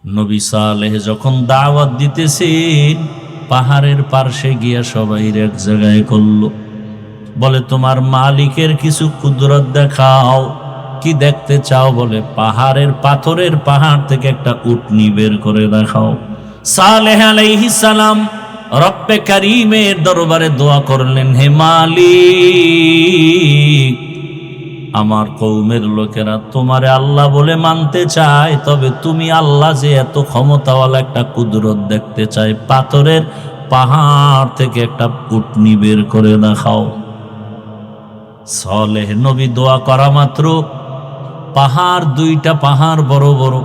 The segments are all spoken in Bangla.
নবী সালেহ যখন দাওয়াত দিতেছেন, পাহাড়ের পার্শ্বে গিয়া সবাই এক জায়গায় করলো, বলে তোমার মালিকের কিছু কুদরত দেখাও। কি দেখতে চাও? বলে পাহাড়ের পাথরের পাহাড় থেকে একটা উটনি বের করে দেখাও। সালেহ আলাইহিস সালাম রব্বে কারীমের দরবারে দোয়া করলেন, হে মালিক, আমার কওমের লোকেরা তোমারে আল্লাহ বলে মানতে চায়, তবে তুমি আল্লাহ যে এত ক্ষমতাওয়ালা একটা কুদরত দেখতে চায়, পাথরের পাহাড় থেকে একটা উটনি বের করে দেখাও। সালেহ নবী দোয়া করা মাত্র পাহাড়, দুইটা পাহাড় বড় বড়,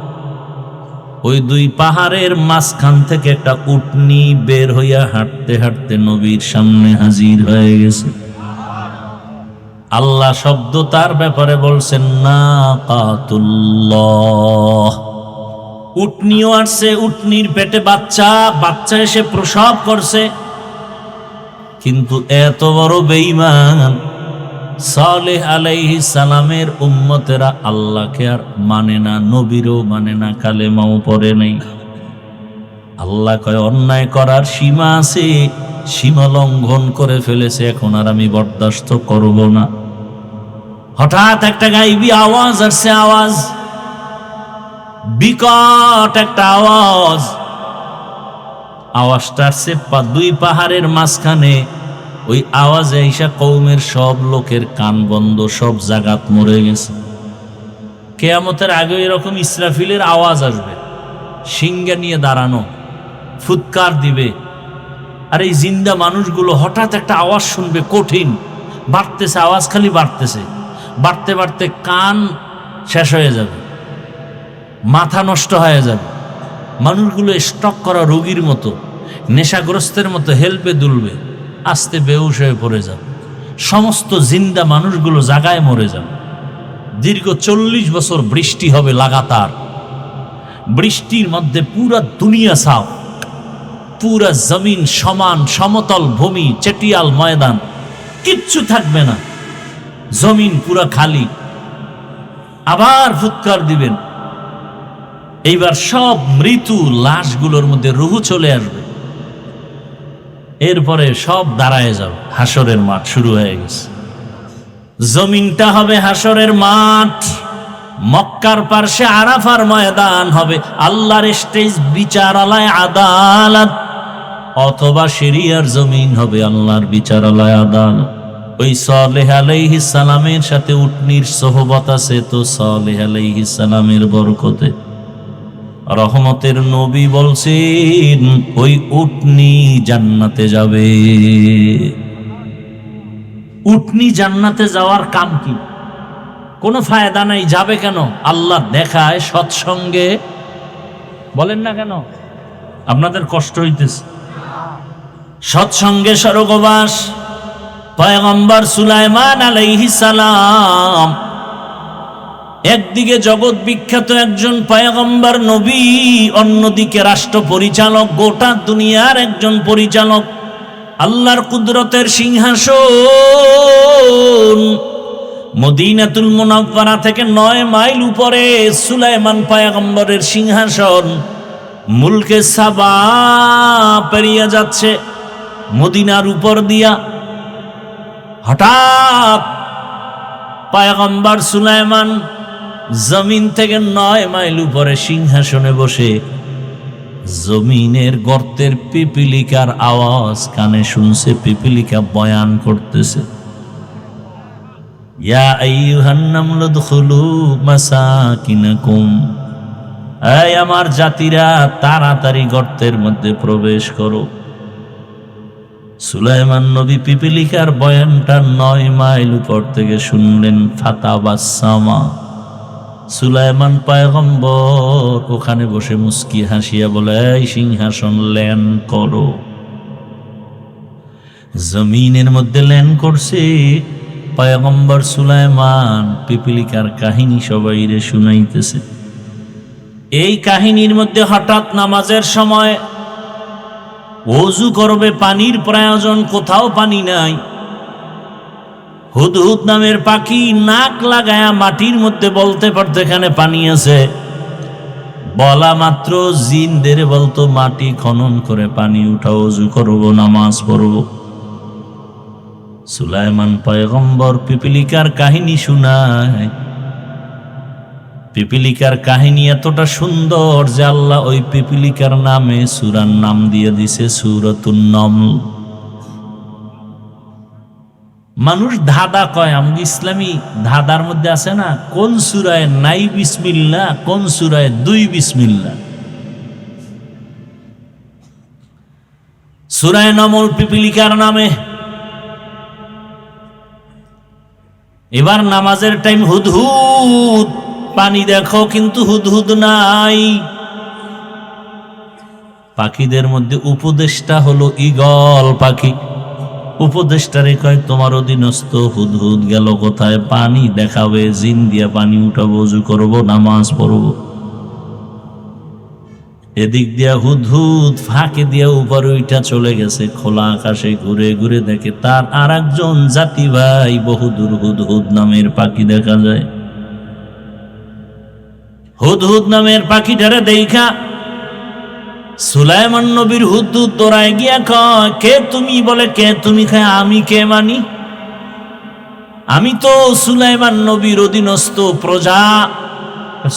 ওই দুই পাহাড়ের মাঝখান থেকে একটা উটনি বের হইয়া হাঁটতে হাঁটতে নবীর সামনে হাজির হয়ে গেছে। আল্লাহ শব্দ তার ব্যাপারে বলছেন নাকাতুল্লাহ। উটনিও আসছে, উটনির পেটে বাচ্চা, বাচ্চা এসে প্রসব করছে। কিন্তু এত বড় বেঈমান সালেহ আলাইহিস সালামের উম্মতেরা আল্লাহকে আর মানে না, নবীরও মানে না, কালেমাও পড়ে নাই। আল্লাহ কয় অন্যায় করার সীমা আছে, সীমা লঙ্ঘন করে ফেলেছে, এখন আর আমি বরদাস্ত করব না। হঠাৎ একটা গাইবি আওয়াজ আসছে, আওয়াজ বিকট একটা আওয়াজ। আওয়াজটা আসছে দুই পাহাড়ের মাঝখানে। ওই আওয়াজে ঈশা কওমের সব লোকের কান বন্ধ, সব জাগাত মরে গেছে। কিয়ামতের আগে এরকম ইসরাফিলের আওয়াজ আসবে, সিংহা নিয়ে দাঁড়ানো, ফুৎকার দিবে। আর এই জিন্দা মানুষগুলো হঠাৎ একটা আওয়াজ শুনবে, কঠিন, বাড়তেছে, আওয়াজ খালি বাড়তেছে, বাড়তে বাড়তে কান শেষ হয়ে যাবে, মাথা নষ্ট হয়ে যাবে। মানুষগুলো স্টক করা রোগীর মতো, নেশাগ্রস্তের মতো হেলপে দুলবে, আস্তে বেহুশ হয়ে পড়ে যাবে। সমস্ত জিন্দা মানুষগুলো জাগায় মরে যাবে। দীর্ঘ 40 বছর বৃষ্টি হবে লাগাতার। বৃষ্টির মধ্যে পুরা দুনিয়া সাফ, পুরা জমিন সমান, সমতল ভূমি, চেটিয়াল ময়দান, কিচ্ছু থাকবে না, জমিন পুরা খালি। আবার ফুৎকার দিবেন, এইবার সব মৃত্যু লাশগুলোর মধ্যে রুহু চলে আসবে। এরপরে সব দাঁড়ায় যাবে, হাসরের মাঠ শুরু হয়ে গেছে। জমিনটা হবে হাসরের মাঠ, মক্কার পার্শ্বে আরাফার ময়দান হবে, আল্লাহর স্টেজ, বিচারালয়, আদালত, অথবা শরিয়ার জমিন হবে আল্লাহর বিচারালয়, আদালত। ওই সালেহ আলাইহিস সালামের সাথে উটনির সোহবত আছে, তো সালেহ আলাইহিস সালামের বরকতে রহমতের নবী বলছেন ওই উটনি জান্নাতে যাবে। উটনি জান্নাতে যাওয়ার কাম কি? কোনো ফায়দা নাই। যাবে কেন? আল্লাহ দেখায় সৎসঙ্গে। বলেন না কেন? আপনাদের কষ্ট হইতেছে। সৎসঙ্গে স্বর্গবাস। পয়গম্বর সুলাইমান আলাইহিস সালাম একদিকে জগৎ বিখ্যাত একজন পয়গম্বর নবী, অন্যদিকে রাষ্ট্র পরিচালক, গোটা দুনিয়ার একজন পরিচালক। আল্লাহর কুদরতের সিংহাসন মদিনাতুল মুনাওয়ারা থেকে 9 মাইল উপরে সুলাইমান পয়গম্বরের সিংহাসন। মুলকে সাবা পেরিয়ে যাচ্ছে মদিনার উপর দিয়া। হঠাৎ পয়গম্বর সুলাইমান জমিন থেকে 9 মাইল উপরে সিংহাসনে বসে জমিনের গর্তের পিপিলিকার আওয়াজ কানে শুনছে। পিপিলিকা বয়ান করতেছে, ইয়া আইয়ুহান নামলু দুখুলু মাসাকিনাকুম, এই আমার জাতিরা তাড়াতাড়ি গর্তের মধ্যে প্রবেশ করো। সুলাইমান নবী পিপিলিকার বয়ানটা 9 মাইল উপর থেকে শুনলেন। ফাতাবাসসামা, সুলাইমান পয়গম্বর ওখানে বসে মুস্কি হাসিয়া বলে, এই সিংহাসন ল্যান করো। জমিনের মধ্যে ল্যান করছে পয়গম্বর সুলাইমান। পিপিলিকার কাহিনী সবাইরে শুনাইতেছে। এই কাহিনীর মধ্যে হঠাৎ নামাজের সময় ওযু করবে, পানির প্রয়োজন, কোথাও পানি নাই। হুদহুদ নামের পাখি নাক লাগায়া মাটির মধ্যে বলতে পারতো এখানে পানি আছে। বলা মাত্র জিনদের বলতো মাটি খনন করে পানি উঠাও, ওযু করব, নামাজ পড়ব। সুলাইমান পয়গম্বর পিপিলিকার কাহিনী শোনায়। পিপিলিকার কাহিনী এতটা সুন্দর যে আল্লাহ ওই পিপিলিকার নামে সূরার নাম দিয়ে দিছে সূরাতুন নমল। মানুষ ধাঁধা কয়, আমাদের ইসলামী ধাঁধার মধ্যে আছে না, কোন সূরায় নাই বিসমিল্লাহ, কোন সূরায় 2 বিসমিল্লাহ। সূরায়ে নমল পিপিলিকার নামে। এবার নামাজের টাইম, হুদহুদ পানি দেখো, কিন্তু হুদহুদ নাই। পাখিদের মধ্যে উপদেষ্টা হলো ঈগল পাখি। উপদেষ্টারে কয়, তোমার অধীনস্থ হুদহুদ গেল কোথায়? পানি দেখাবে, জিন দিয়া পানি উঠাবো, ওযু করবো, নামাজ পড়বো। এদিক দিয়া হুদহুদ ফাঁকে দিয়া উপরে উইঠা চলে গেছে, খোলা আকাশে ঘুরে ঘুরে দেখে তার আর একজন জাতি ভাই বহুদূর হুদহুদ নামের পাখি দেখা যায়। হুদহুদ নামের পাখিটারে দেখা সুলাইমান নবীর হুদহুদ দৌড়ায় গিয়া কয়, কে তুমি? বলে, কে তুমি? খায়, আমি কে মানি? আমি তো সুলাইমান নবীর অধীনস্থ প্রজা।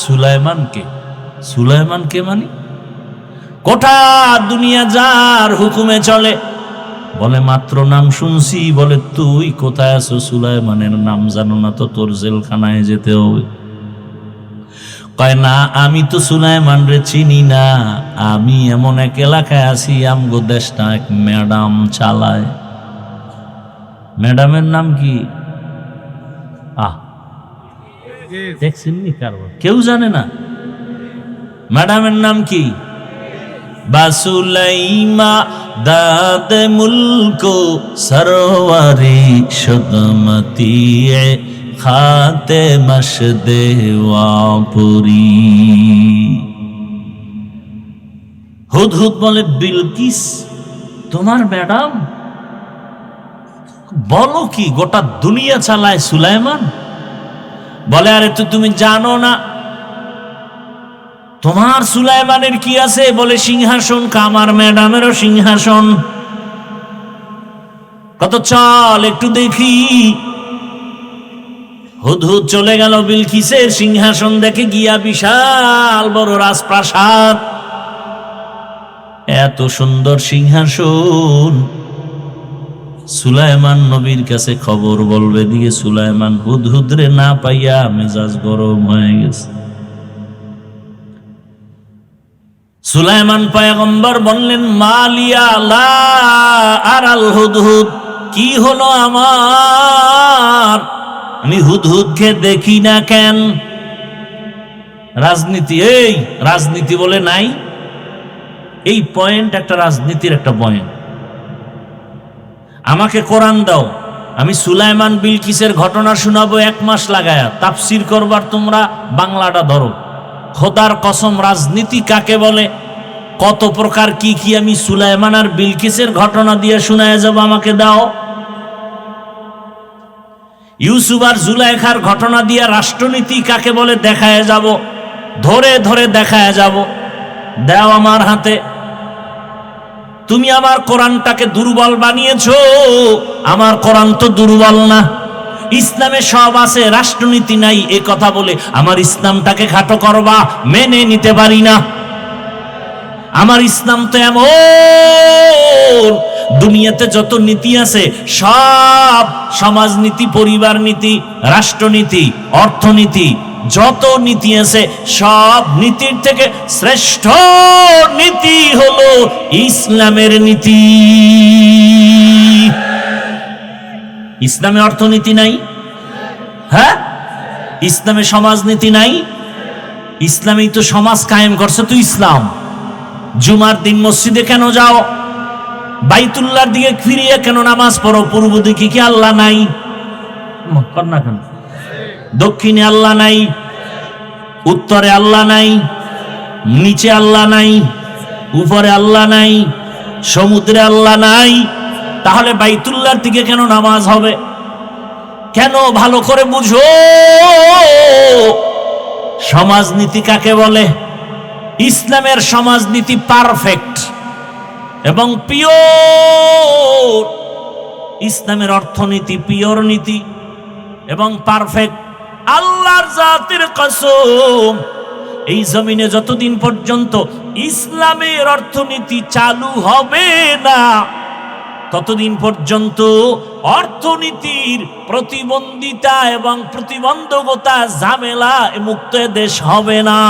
সুলাইমান কে? সুলাইমান কে মানি? গোটা দুনিয়া যার হুকুমে চলে। বলে, মাত্র নাম শুনছি। বলে, তুই কোথায় আছো? সুলাইমানের নাম জানো না তো? তোর জেলখানায় যেতে হবে। কয়, না, আমি তো সুলাইমান রে চিনি না। আমি এমন এক এলাকায় আছি, আমগো দেশটা এক ম্যাডাম চালায়। ম্যাডামের নাম কি? দেখছেন নি? কারবার কেউ জানে না ম্যাডামের নাম কি? বাসুলাইমা দাদ মুলকো সরওয়ারি শুদমতি খাতে মশদে ওয়াপুরি। হুদহুদ বলে, বিলকিস তোমার ম্যাডাম? বলো কি, গোটা দুনিয়া চালায় সুলাইমান? বলে, আরে তো তুমি জানো না তোমার সুলাইমানের কি আছে? বলে, সিংহাসন। আমার ম্যাডামেরও সিংহাসন। কত, চল একটু দেখি। হুদহুদ চলে গেল বিলকিসের সিংহাসন দেখে গিয়া, বিশাল বড় রাজপ্রাসাদ। এত সুন্দর সিংহাসন। সুলাইমান নবীর কাছে খবর বলবে দিয়ে সুলাইমান হুদহুদ রে না পাইয়া মেজাজ গরম হয়ে গেছে। সুলাইমান পয়গম্বর বললেন, মালিয়া লা আরাল হুদহুদ, কি হলো আমার? আমি হুদহুদকে দেখি না কেন? রাজনীতি, এই রাজনীতি বলে নাই। এই পয়েন্ট একটা রাজনীতির একটা পয়েন্ট। আমাকে কোরআন দাও, আমি সুলাইমান বিলকিসের ঘটনা শোনাবো 1 মাস লাগায়া। তাফসির করবার তোমরা বাংলাটা ধরো। খোদার কসম, রাজনীতি কাকে বলে, কত প্রকার কি কি আমি সুলাইমান আর বিলকিসের ঘটনা দিয়ে শোনায় যাব। আমাকে দাও। ইউসুফ আর জুলাইখার ঘটনা দিয়ে রাষ্ট্রনীতি কাকে বলে দেখায় যাব, ধরে ধরে দেখায় যাব। দাও আমার হাতে। তুমি আমার কোরআনটাকে দুর্বল বানিয়েছো। আমার কোরআন তো দুর্বল না। ইসলামে সব আছে, রাষ্ট্রনীতি নাই, এ কথা বলে আমার ইসলামটাকে খাটো করবা, মেনে নিতে পারি না। আমার ইসলাম তো এমন, দুনিয়াতে যত নীতি আছে সব, সমাজনীতি, পরিবার নীতি, রাষ্ট্রনীতি, অর্থনীতি, যত নীতি আছে সব নীতির থেকে শ্রেষ্ঠ নীতি হলো ইসলামের নীতি। ইসলামে অর্থনীতি নাই? হ্যাঁ। ইসলামে সমাজনীতি নাই? ইসলামেই তো সমাজ কায়েম করছে তো ইসলাম। জুমার দিন মসজিদে কেন যাও? বাইতুল্লাহর দিকে ফিরিয়ে কেন নামাজ পড়ো? পূর্ব দিকে কি আল্লাহ নাই? না কেন? দক্ষিণে আল্লাহ নাই? উত্তরে আল্লাহ নাই? নিচে আল্লাহ নাই? উপরে আল্লাহ নাই? সমুদ্রে আল্লাহ নাই? তাহলে বাইতুল্লাহর দিকে কেন নামাজ হবে? কেন? ভালো করে বুঝো সমাজনীতি কাকে বলে। ইসলামের সমাজনীতি পারফেক্ট এবং পিওর। ইসলামের অর্থনীতি পিওর নীতি এবং পারফেক্ট। আল্লাহর জাতের কসম, এই জমিনে যতদিন পর্যন্ত ইসলামের অর্থনীতি চালু হবে না, ততদিন পর্যন্ত অর্থনীতির প্রতিবন্ধিতা এবং প্রতিবন্ধকতা ঝামেলা মুক্ত দেশ হবে না।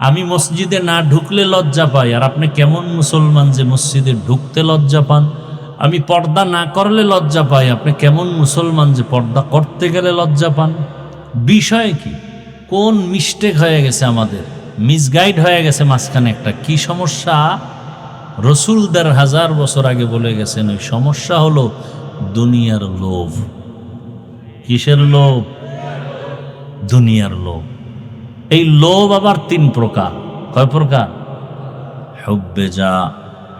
আমি মসজিদে না ঢুকলে লজ্জা পাই, আর আপনি কেমন মুসলমান যে মসজিদে ঢুকতে লজ্জা পান? আমি পর্দা না করলে লজ্জা পাই, আপনি কেমন মুসলমান যে পর্দা করতে গেলে লজ্জা পান? বিষয় কি? কোন মিস্টেক হয়ে গেছে আমাদের? মিসগাইড হয়ে গেছে মাঝখানে একটা। কি সমস্যা? রসুল ১,৫০০ বছর আগে বলে গেছেন, ওই সমস্যা হলো দুনিয়ার লোভ। কিসের লোভ? দুনিয়ার লোভ। এই লোভ আবার ৩ প্রকার। কয় প্রকার? হুব্বে যা,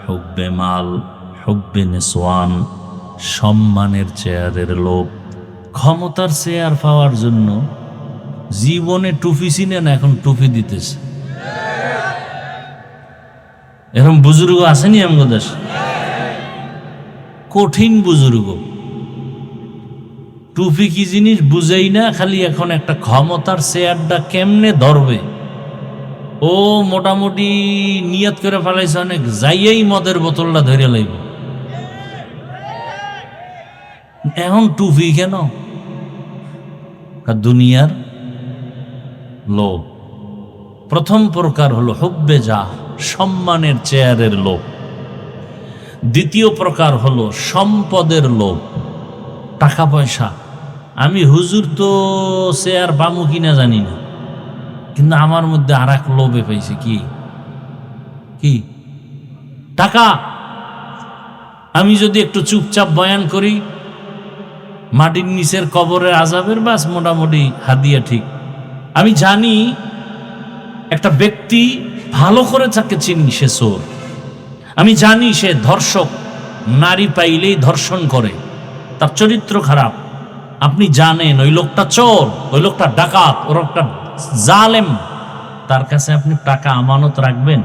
হুব্বে মাল, হুব্বে নিসওয়ান। সম্মানের চেয়ারের লোভ। ক্ষমতার চেয়ার পাওয়ার জন্য জীবনে টুপি চিনে না, এখন টুপি দিতেছে। এরকম বুজুর্গ আসেনি আমাদের দেশে? কঠিন বুজুর্গ, টুপি কি জিনিস বুঝেই না, খালি এখন একটা ক্ষমতার চেয়ারটা কেমনে ধরবে ও মোটামুটি নিয়ত করে ফেলাইছে, অনেক যাইয়েই মদের বোতলটা ধরে লাইব। এখন টুপি কেন? দুনিয়ার লোভ। প্রথম প্রকার হলো হুব্বে যা, সম্মানের চেয়ারের লোভ। দ্বিতীয় প্রকার হলো সম্পদের লোভ, টাকা পয়সা। আমি হুজুর তো চেয়ার পামু কিনা জানি না, কিন্তু আমার মধ্যে আর এক লোভে পাইছে। কি? কি? টাকা। আমি যদি একটু চুপচাপ বয়ান করি, মাটির নিচের কবরের আযাবের বাস মোটামুটি হাদিয়া ঠিক। আমি জানি একটা ব্যক্তি ভালো করে তাকে চিনি, সে চোর। আমি জানি সে ধর্ষক, নারী পাইলেই ধর্ষণ করে, তার চরিত্র খারাপ। আপনি জানেন ওই লোকটা চোর, ওই লোকটা ডাকাত, ওই লোকটা জালেম। তার কাছে আপনি টাকা আমানত রাখবেন?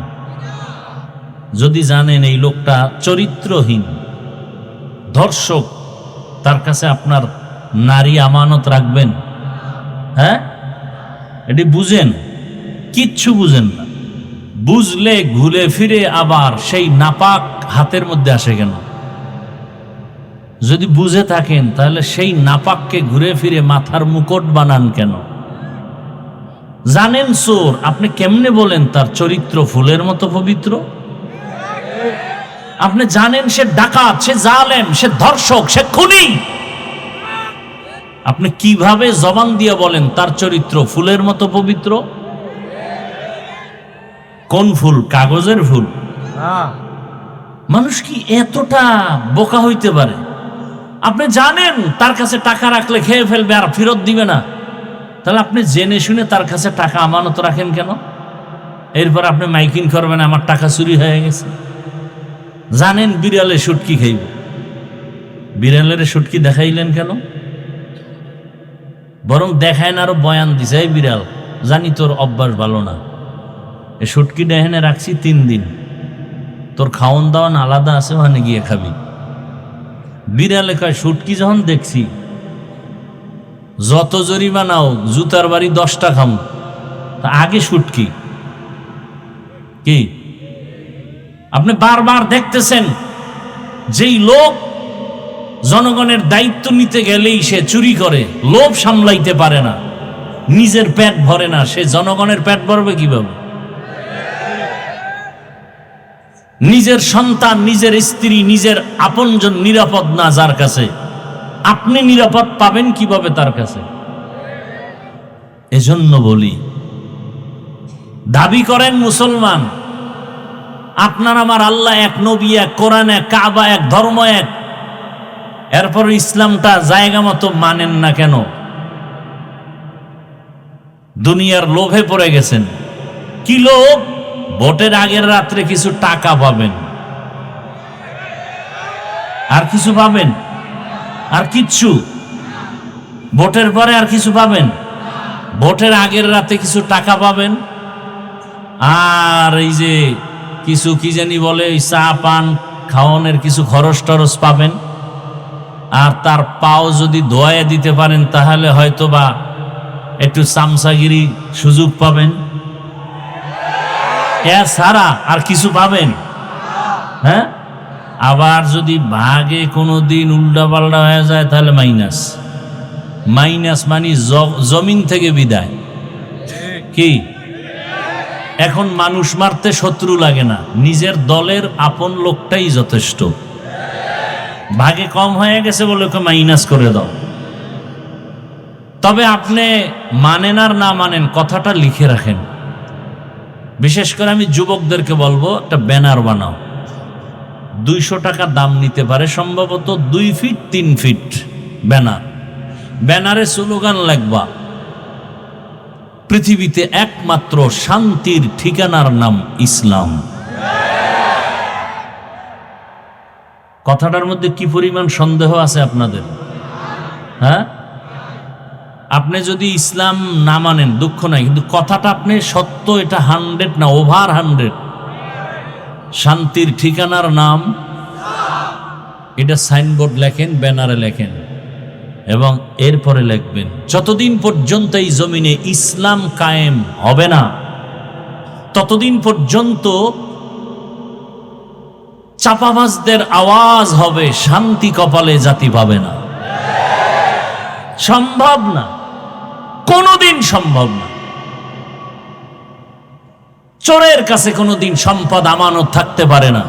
যদি জানেন এই লোকটা চরিত্রহীন, ধর্ষক, তার কাছে আপনার নারী আমানত রাখবেন? হ্যাঁ, এটি বুঝেন? কিচ্ছু বুঝেন না। বুঝলে ঘুরে ফিরে আবার সেই নাপাক হাতের মধ্যে আসে কেন? যদি বুঝে থাকেন তাহলে সেই নাপাককে ঘুরে ফিরে মাথার মুকুট বানান কেন? জানেন চোর, আপনি কেমনে বলেন তার চরিত্র ফুলের মতো পবিত্র? আপনি জানেন সে ডাকাত, সে জালেম, সে ধর্ষক, সে খুনি, আপনি কিভাবে জবান দিয়ে বলেন তার চরিত্র ফুলের মতো পবিত্র? কোন ফুল? কাগজের ফুল? মানুষ কি এতটা বোকা হইতে পারে? আপনি জানেন তার কাছে টাকা রাখলে খেয়ে ফেলবে আর ফেরত দিবে না, তাহলে আপনি জেনে শুনে তার কাছে টাকা আমানত রাখেন কেন? এরপর আপনি মাইকিং করবেন আমার টাকা চুরি হয়ে গেছে। জানেন বিড়ালে শুটকি খাইব, বিড়ালের শুটকি দেখাইলেন কেন? বরং দেখায় না, আরো বয়ান দিছে, এই বিড়াল জানি তোর অভ্যাস ভালো না, এ শুটকি ডেহেনে রাখছি 3 দিন, তোর খাওয়ন দাওয়ান আলাদা আছে, ওখানে গিয়ে খাবি। বিড়ালে কয় শুটকি যখন দেখছি যত জরিমানাও জুতার বাড়ি 10টা খাম, তা আগে শুটকি। কি আপনি বারবার দেখতেছেন যেই লোক জনগণের দায়িত্ব নিতে গেলেই সে চুরি করে, লোভ সামলাইতে পারে না, নিজের পেট ভরে না, সে জনগণের পেট ভরবে কিভাবে? নিজের সন্তান, নিজের স্ত্রী, নিজের আপনজন নিরাপদ না যার কাছে, আপনি নিরাপদ পাবেন কিভাবে তার কাছে? এজন্য বলি, দাবি করেন মুসলমান, আপনার আমার আল্লাহ এক, নবী এক, কোরআন এক, কাবা এক, ধর্ম এক, এরপর ইসলামটা জায়গা মতো মানেন না কেন? দুনিয়ার লোভে পড়ে গেছেন। কি লোভ? ভোটের আগের রাত্রে কিছু টাকা পাবেন, আর কিছু পাবেন? আর কিচ্ছু? ভোটের পরে আর কিছু পাবেন? ভোটের আগের রাতে কিছু টাকা পাবেন, আর এই যে কিছু কি জানি বলে ওই চা পান খাওয়ানোর কিছু খরচ টরচ পাবেন, আর তার পাও যদি ধোয়া দিতে পারেন তাহলে হয়তো বা একটু চামচাগিরি সুযোগ পাবেন। এছাড়া আর কিছু পাবেন? হ্যাঁ, আবার যদি ভাগে কোনো দিন উল্টা পাল্টা হয়ে যায় তাহলে মাইনাস। মাইনাস মানে জমিন থেকে বিদায়। কি এখন মানুষ মারতে শত্রু লাগে না, নিজের দলের আপন লোকটাই যথেষ্ট। ভাগে কম হয়ে গেছে বলে ওকে মাইনাস করে দাও। তবে আপনি মানেন আর না মানেন, কথাটা লিখে রাখেন। বিশেষ করে আমি যুবকদেরকে বলবো, একটা ব্যানার বানাও। 200 টাকা দাম নিতে পারে, সম্ভবত 2 ফিট 3 ফিট ব্যানার। ব্যানারে স্লোগান লিখবা, পৃথিবীতে একমাত্র শান্তির ঠিকানার নাম ইসলাম। কথাটার মধ্যে কি পরিমাণ সন্দেহ আছে আপনাদের? হ্যাঁ, আপনি যদি ইসলাম না মানেন দুঃখ নাই, কিন্তু কথাটা আপনি সত্য, এটা 100 না, ওভার 100। শান্তির ঠিকানার নাম, এটা সাইনবোর্ড লেখেন, ব্যানারে লেখেন, এবং এরপরে লিখবেন, যতদিন পর্যন্ত এই জমিনে ইসলাম কায়েম হবে না ততদিন পর্যন্ত চাপাবাজদের আওয়াজ হবে, শান্তি কপালে জাতি পাবে না। সম্ভব না, কোনোদিন সম্ভব না। চোরের কাছে কোনোদিন সম্পদ আমানত থাকতে পারে না,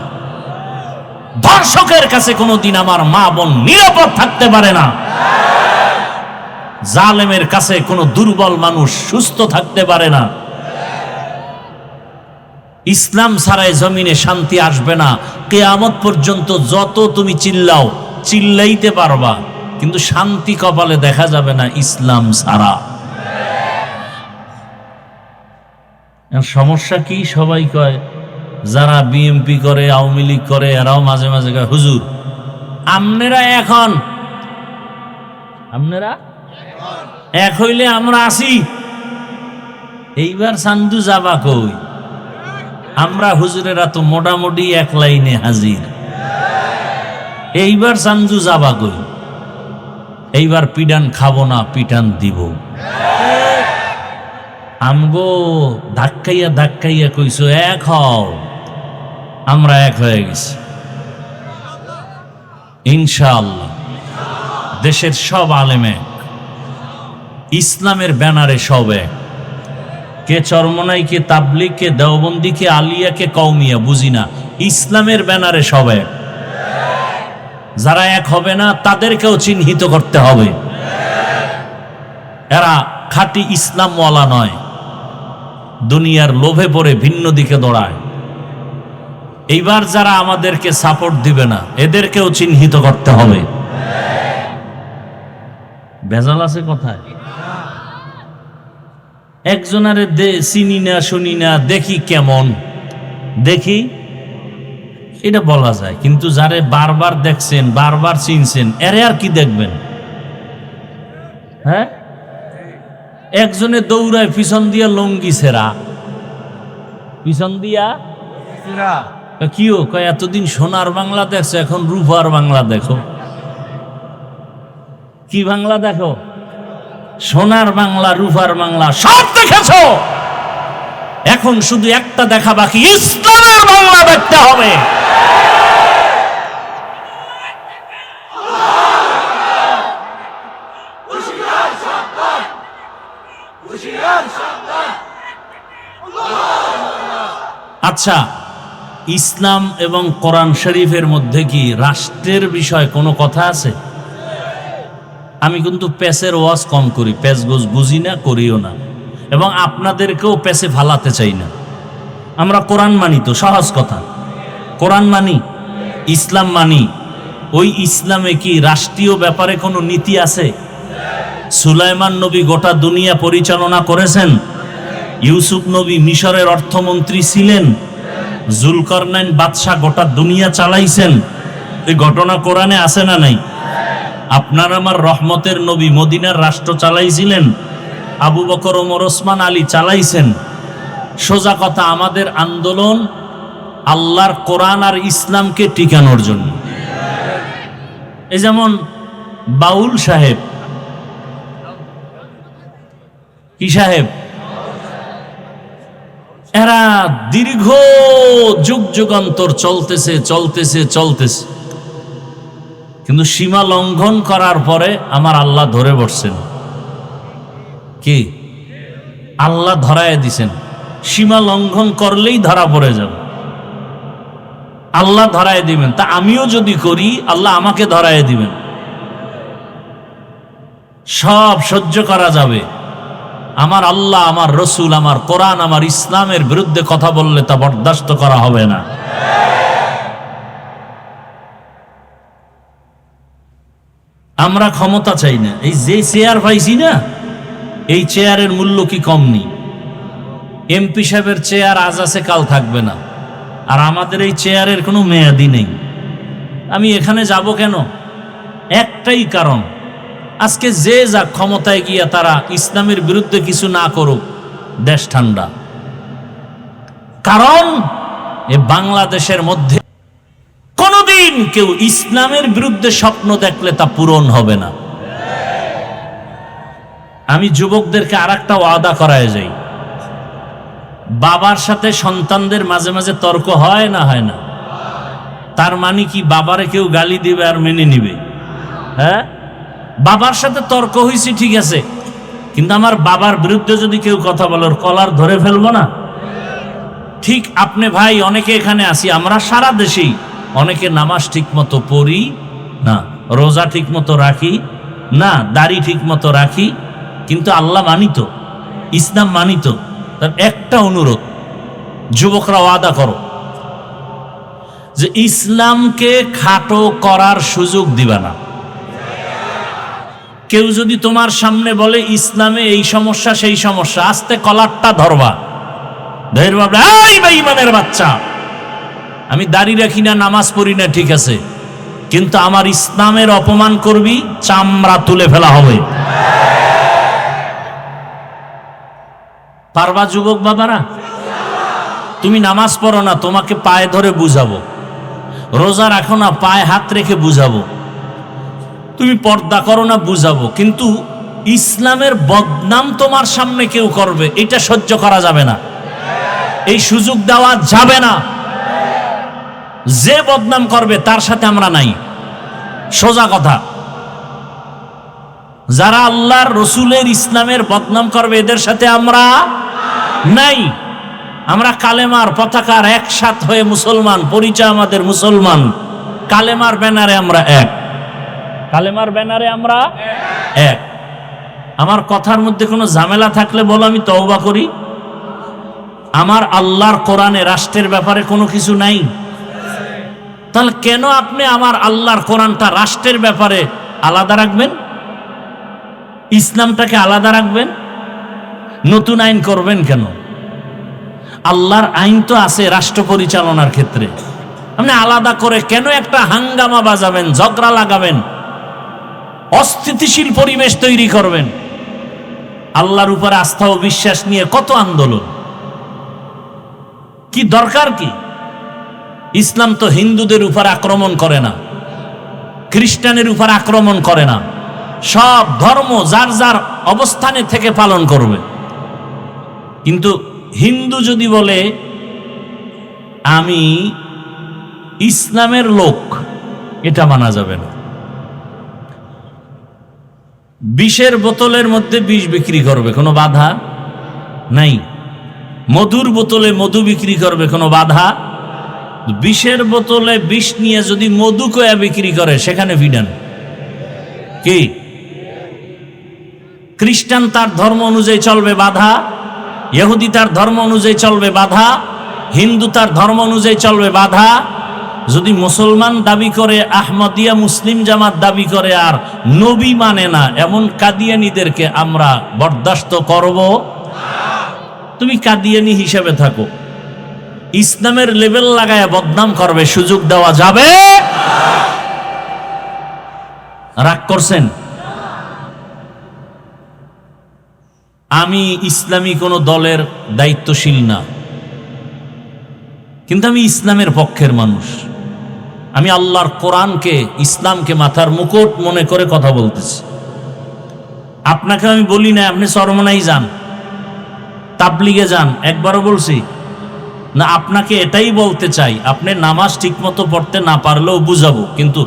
ধর্ষকের কাছে কোনোদিন আমার মা বোন নিরাপদ থাকতে পারে না, জালেমের কাছে কোনো দুর্বল মানুষ সুস্থ থাকতে পারে না। ইসলাম ছাড়াই জমিনে শান্তি আসবে না। কিয়ামত পর্যন্ত যত তুমি চিল্লাও, চিল্লাইতে পারবা, কিন্তু শান্তি কপালে দেখা যাবে না ইসলাম ছাড়া। সমস্যা কি? সবাই কয়, যারা বিএমপি করে, আওয়ামী লীগ করে, এরাও মাঝে মাঝে কয়, হুজুর আপনারা এক হইলে আমরা আসি, এইবার চান্দু যাবা কই? আমরা হুজুরেরা তো মোটামুটি এক লাইনে হাজির, এইবার চান্দু যাবা কই? এইবার পিডান খাবো না, পিটান দিব। আমগো ধাক্কাইয়া ধাক্কাইয়া কইছো এক হও, আমরা এক হয়ে গেছি ইনশাআল্লাহ। দেশের সব আলেমে ইসলামের ব্যানারে সব এক, কে চরমনাই, কে তাবলিগ, কে দেওবন্দি, কে আলিয়া, কে কওমিয়া, বুঝি না, ইসলামের ব্যানারে সব এক। যারা এক হবে না তাদেরকেও চিহ্নিত করতে হবে, এরা খাঁটি ইসলামওয়ালা নয়, দুনিয়ার লোভে পড়ে ভিন্ন দিকে দৌড়ায়। এইবার যারা আমাদেরকে সাপোর্ট দিবে না এদেরকেও চিহ্নিত করতে হবে। ভেজাল আছে কোথায়? একজনারে চিনি না, শুনি না, দেখি কেমন, দেখি এটা বলা যায়, কিন্তু যারে বারবার দেখছেন, বারবার চিনছেন, এরে আর কি দেখবেন? হ্যাঁ, একজনে দৌড়ায় পিছন দিয়া লঙ্গি ছেঁড়া, পিছন দিয়া কিও কয়, এতদিন সোনার বাংলা দেখছো, এখন রূপার বাংলা দেখো। কি বাংলা দেখো? সোনার বাংলা, রূপার বাংলা সব দেখেছো, এখন শুধু একটা দেখা বাকি, ইসলামের বাংলা দেখতে হবে। আচ্ছা, ইসলাম এবং কোরআন শরীফের মধ্যে কি রাষ্ট্রের বিষয় কোনো কথা আছে? আমি কিন্তু প্যাসের ওয়াজ কম করি, প্যাস গোজ বুঝি না, করিও না, এবং আপনাদেরকেও প্যাসে ফালাতে চাই না। আমরা কোরআন মানি, তো সহজ কথা, কোরআন মানি, ইসলাম মানি। ওই ইসলামে কি রাষ্ট্রীয় ব্যাপারে কোনো নীতি আছে? সুলাইমান নবী গোটা দুনিয়া পরিচালনা করেছেন, ইউসুফ নবী মিশরের অর্থমন্ত্রী ছিলেন, জুলকারনাইন বাদশাহ গোটা দুনিয়া চালাইছেন। এই ঘটনা কোরআনে আছে না নাই? আপনার আমার রহমতের নবী মদিনার রাষ্ট্র চালাইছিলেন, আবু বকর, ওমর, ওসমান, আলী চালাইছেন। সোজা কথা, আমাদের আন্দোলন আল্লাহর কোরআন আর ইসলামকে টিকানোর জন্য। এই যেমন বাউল সাহেব, কি সাহেব, এরা দীর্ঘ যুগ যুগান্তর চলতেছে চলতেছে চলতেছে, কিন্তু সীমা লঙ্ঘন করার পরে আমার আল্লাহ ধরে বসছেন। কি আল্লাহ ধরায় দিছেন, সীমা লঙ্ঘন করলেই ধরা পড়ে যাবে, আল্লাহ ধরায় দিবেন। তা আমিও যদি করি আল্লাহ আমাকে ধরায় দিবেন। সব সহ্য করা যাবে, আমার আল্লাহ, আমার রসুল, আমার কোরআন, আমার ইসলামের বিরুদ্ধে কথা বললে তা বরদাস্ত করা হবে না। আমরা ক্ষমতা চাই না। এই যে চেয়ার পাইছি না, এই চেয়ারের মূল্য কি কম নেই? এমপি সাহেবের চেয়ার আজ আছে কাল থাকবে না, আর আমাদের এই চেয়ারের কোনো মেয়াদি নেই। আমি এখানে যাব কেন? একটাই কারণ, আজকে যে যা ক্ষমতায় গিয়া তারা ইসলামের বিরুদ্ধে কিছু না করুক, দেশ ঠান্ডা। কারণ এ বাংলাদেশের মধ্যে কোনোদিন কেউ ইসলামের বিরুদ্ধে স্বপ্ন দেখলে তা পূরণ হবে না। আমি যুবকদেরকে আর একটা ওয়াদা করায় যাই, বাবার সাথে সন্তানদের মাঝে মাঝে তর্ক হয় না? হয় না? তার মানে কি বাবারে কেউ গালি দিবে আর মেনে নিবে? হ্যাঁ, বাবার সাথে তর্ক হয়েছে ঠিক আছে, কিন্তু আমার বাবার বিরুদ্ধে যদি কেউ কথা বলে ওর কলার ধরে ফেলবো না? ঠিক আপনি ভাই, অনেকে এখানে আসি, আমরা সারা দেশেই অনেকে নামাজ ঠিক মতো পড়ি না, রোজা ঠিক মতো রাখি না, দাড়ি ঠিক মতো রাখি, কিন্তু আল্লাহ মানিত, ইসলাম মানিত। তার একটা অনুরোধ, যুবকরা ওয়াদা করো যে ইসলামকে খাটো করার সুযোগ দিবা না। কেউ যদি তোমার সামনে বলে ইসলামে এই সমস্যা সেই সমস্যা, আস্তে কলারটা ধরবা, ধৈর্য ভাববে, এই বেঈমানের বাচ্চা, আমি দাড়ি রাখি না, নামাজ পড়ি না, ঠিক আছে, কিন্তু আমার ইসলামের অপমান করবি, চামড়া তুলে ফেলা হবে। পারবা যুবক বাবারা? তুমি নামাজ পড়ো না, তোমাকে পায়ে ধরে বুঝাবো। রোজা রাখো না, পায়ে হাত রেখে বুঝাবো। তুমি পর্দা করো না, বুঝাবো। কিন্তু ইসলামের বদনাম তোমার সামনে কেউ করবে, এটা সহ্য করা যাবে না, এই সুযোগ দেওয়া যাবে না। যে বদনাম করবে তার সাথে আমরা নাই, সোজা কথা। যারা আল্লাহর রসুলের ইসলামের বদনাম করবে এদের সাথে আমরা নাই। আমরা কালেমার পতাকার একসাথ হয়ে মুসলমান, পরিচয় আমাদের মুসলমান, কালেমার ব্যানারে আমরা এক, কালেমার ব্যানারে আমরা এক। আমার কথার মধ্যে কোনো ঝামেলা থাকলে বলো, আমি তওবা করি। আমার আল্লাহর কোরআনে রাষ্ট্রের ব্যাপারে কোনো কিছু নাই, তাহলে কেন আপনি আমার আল্লাহর কোরআনটা রাষ্ট্রের ব্যাপারে আলাদা রাখবেন, ইসলামটাকে আলাদা রাখবেন? নতুন আইন করবেন কেন? আল্লাহর আইন তো আছে রাষ্ট্র পরিচালনার ক্ষেত্রে, আপনি আলাদা করে কেন একটা হাঙ্গামা বাজাবেন, ঝগড়া লাগাবেন, অস্থিতিশীল পরিবেশ তৈরি করবেন? আল্লাহর উপর আস্থা ও বিশ্বাস নিয়ে কত আন্দোলন, কি দরকার কি? ইসলাম তো হিন্দুদের উপর আক্রমণ করে না, খ্রিস্টানের উপর আক্রমণ করে না, সব ধর্ম যার যার অবস্থানে থেকে পালন করবে। কিন্তু হিন্দু যদি বলে আমি ইসলামের লোক, এটা মানা যাবে না। বিষের বোতলের মধ্যে বিষ বিক্রি করবে, কোনো বাধা নাই। মধুর বোতলে মধু বিক্রি করবে, কোনো বাধা। বিষের বোতলে বিষ নিয়ে যদি মধু কয়া বিক্রি করে, সেখানে ভিডান কি? খ্রিস্টান তার ধর্ম অনুযায়ী চলবে, বাধা। ইহুদি তার ধর্ম অনুযায়ী চলবে, বাধা। হিন্দু তার ধর্ম অনুযায়ী চলবে, বাধা। যদি মুসলমান দাবি করে, আহমদিয়া মুসলিম জামাত দাবি করে, আর নবী মানে না, এমন কাদিয়ানীদেরকে আমরা বরদাস্ত করব? তুমি কাদিয়ানী হিসেবে থাকো, ইসলামের লেভেল লাগায় বদনাম করবে, সুযোগ দেওয়া যাবে? রাগ করছেন? আমি ইসলামী কোনো দলের দায়িত্বশীল না, কিন্তু আমি ইসলামের পক্ষের মানুষ। আমি আল্লাহর কোরআনকে, ইসলামকে মাথার মুকুট মনে করে কথা বলতেছি। আপনাকে আমি বলি না আপনি চরমনাই যান, তাবলিগে যান, একবারও বলছি না। আপনাকে এটাই বলতে চাই, আপনি নামাজ ঠিকমতো পড়তে না পারলেও বুঝাবো, কিন্তু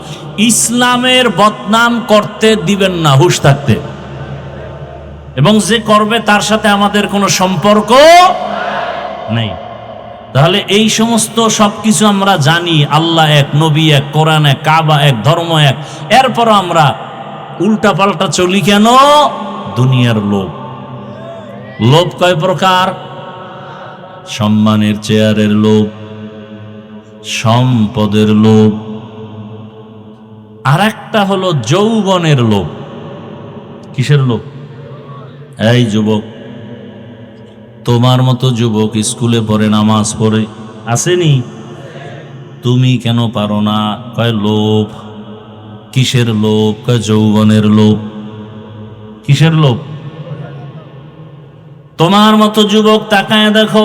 ইসলামের বদনাম করতে দিবেন না, হুঁশ থাকতে। এবং যে করবে তার সাথে আমাদের কোনো সম্পর্ক নেই। তাহলে এই সমস্ত সবকিছু আমরা জানি, আল্লাহ এক, নবী এক, কোরআন এক, কাবা এক, ধর্ম এক, এরপরও আমরা উল্টা পাল্টা চলি কেন? দুনিয়ার লোভ। লোভ কয় প্রকার? সম্মানের চেয়ারের লোভ, সম্পদের লোভ, আর একটা হলো যৌবনের লোভ। কিসের লোভ? এই যুবক, তোমার মতো যুবক স্কুলে পড়ে, নামাজ পড়ে, আসেনি? তুমি কেন পারো না? কয় লোভ। কিসের লোভ? কয় যৌবনের লোভ। কিসের লোভ? তোমার মতো যুবক তাকায় দেখো,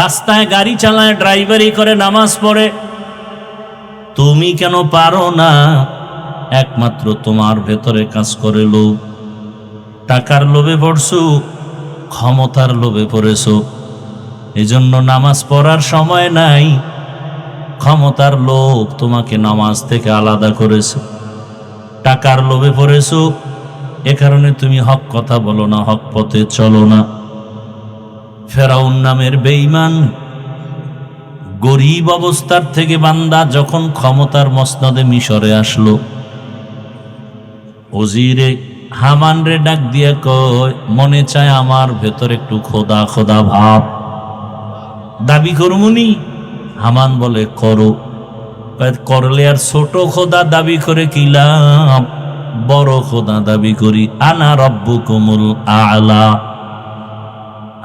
রাস্তায় গাড়ি চালায়, ড্রাইভারি করে, নামাজ পড়ে, তুমি কেন পারো না? একমাত্র তোমার ভেতরে কাজ করে লোভ। টাকার লোভে পড়ছো, ক্ষমতার লোভে পড়েছো, এজন্য নামাজ পড়ার সময় নাই। ক্ষমতার লোভ তোমাকে নামাজ থেকে আলাদা করেছে। টাকার লোভে পড়েছো, এ কারণে তুমি হক কথা বলো না, হক পথে চলো না। ফেরাউন নামের বেঈমান গরিব অবস্থার থেকে বান্দা যখন ক্ষমতার মসনদে মিশরে আসলো, ওজিরে হামান রে ডাক দিয়ে কয়, মনে চায় আমার ভেতর একটু খোদা খোদা ভাব, দাবি করমুনি? হামান বলে করো। করলে আর ছোট খোদা দাবি করে কি লাভ? বড় খোদা দাবি করি, আনা রব্বুকুমুল আলা।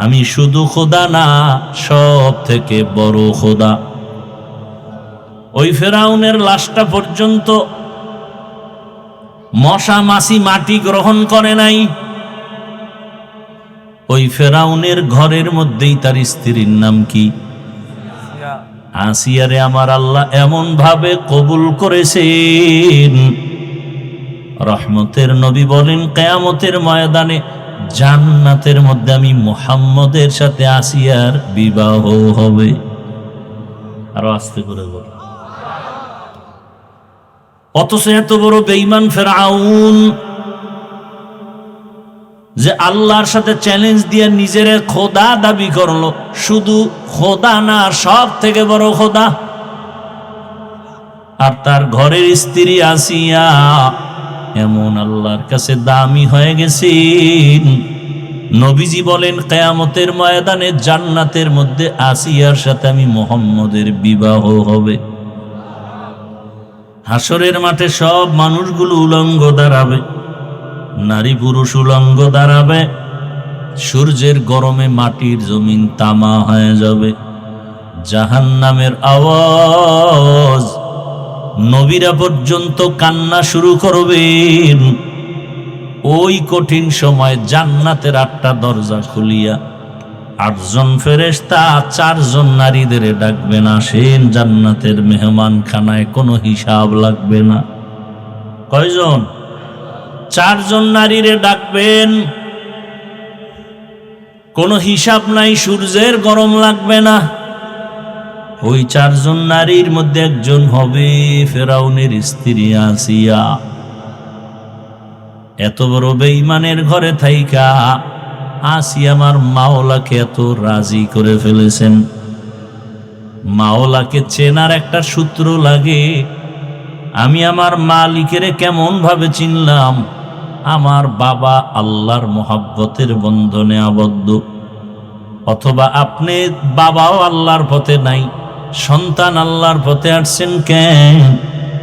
আমি শুধু খোদা না, সব থেকে বড় খোদা। ওই ফেরাউনের লাশটা পর্যন্ত মশা মাছি মাটি গ্রহণ করে নাই। ওই ফেরাউনের ঘরের মধ্যেই তার স্ত্রীর নাম কি? আসিয়ারে আমার আল্লাহ এমন ভাবে কবুল করেছেন, রহমতের নবী বলেন কিয়ামতের ময়দানে জান্নাতের মধ্যে আমি মুহাম্মদের সাথে আসিয়ার বিবাহ হবে। আরো আস্তে করে বল। অথচ এত বড় বেঈমান ফেরাউন, যে আল্লাহর সাথে চ্যালেঞ্জ দিয়ে নিজের খোদা দাবি করলো, শুধু খোদা না, সব থেকে বড় খোদা। আর তার ঘরের স্ত্রী আসিয়া এমন আল্লাহর কাছে দামি হয়ে গেছেন, নবীজি বলেন কিয়ামতের ময়দানে জান্নাতের মধ্যে আসিয়ার সাথে আমি মুহাম্মদের বিবাহ হবে। হাসরের মাঠে সব মানুষগুলো উলঙ্গ দাঁড়াবে, নারী পুরুষ উলঙ্গ দাঁড়াবে। সূর্যের গরমে মাটির জমিন তামা হয়ে যাবে। জাহান্নামের আওয়াজ, নবীরা পর্যন্ত কান্না শুরু করবেন। ওই কঠিন সময় জান্নাতের 8টা দরজা খুলিয়া 8 জন ফেরেশতা 4 জন নারীদের ডাকবেন, আসেন জান্নাতের মেহমান খানায়, কোনো হিসাব লাগবে না। কয়জন? 4 জন নারীরে ডাকবেন, কোনো হিসাব নাই, সূর্যের গরম লাগবে না। ওই 4 জন নারীর মধ্যে একজন হবে ফেরাউনের স্ত্রী আসিয়া। এত বড় বেঈমানের ঘরে থাইকা আসিয়া আমার মাওলাকে এত রাজি করে ফেলেছেন। মাওলাকে চেনার একটা সূত্র লাগে। আমি আমার মালিকের কেমন ভাবে চিনলাম? আমার বাবা আল্লাহর মোহাব্বতের বন্ধনে আবদ্ধ, অথবা আপনি বাবাও আল্লাহর পথে নাই, সন্তান আল্লাহর পথে আসছেন কেন?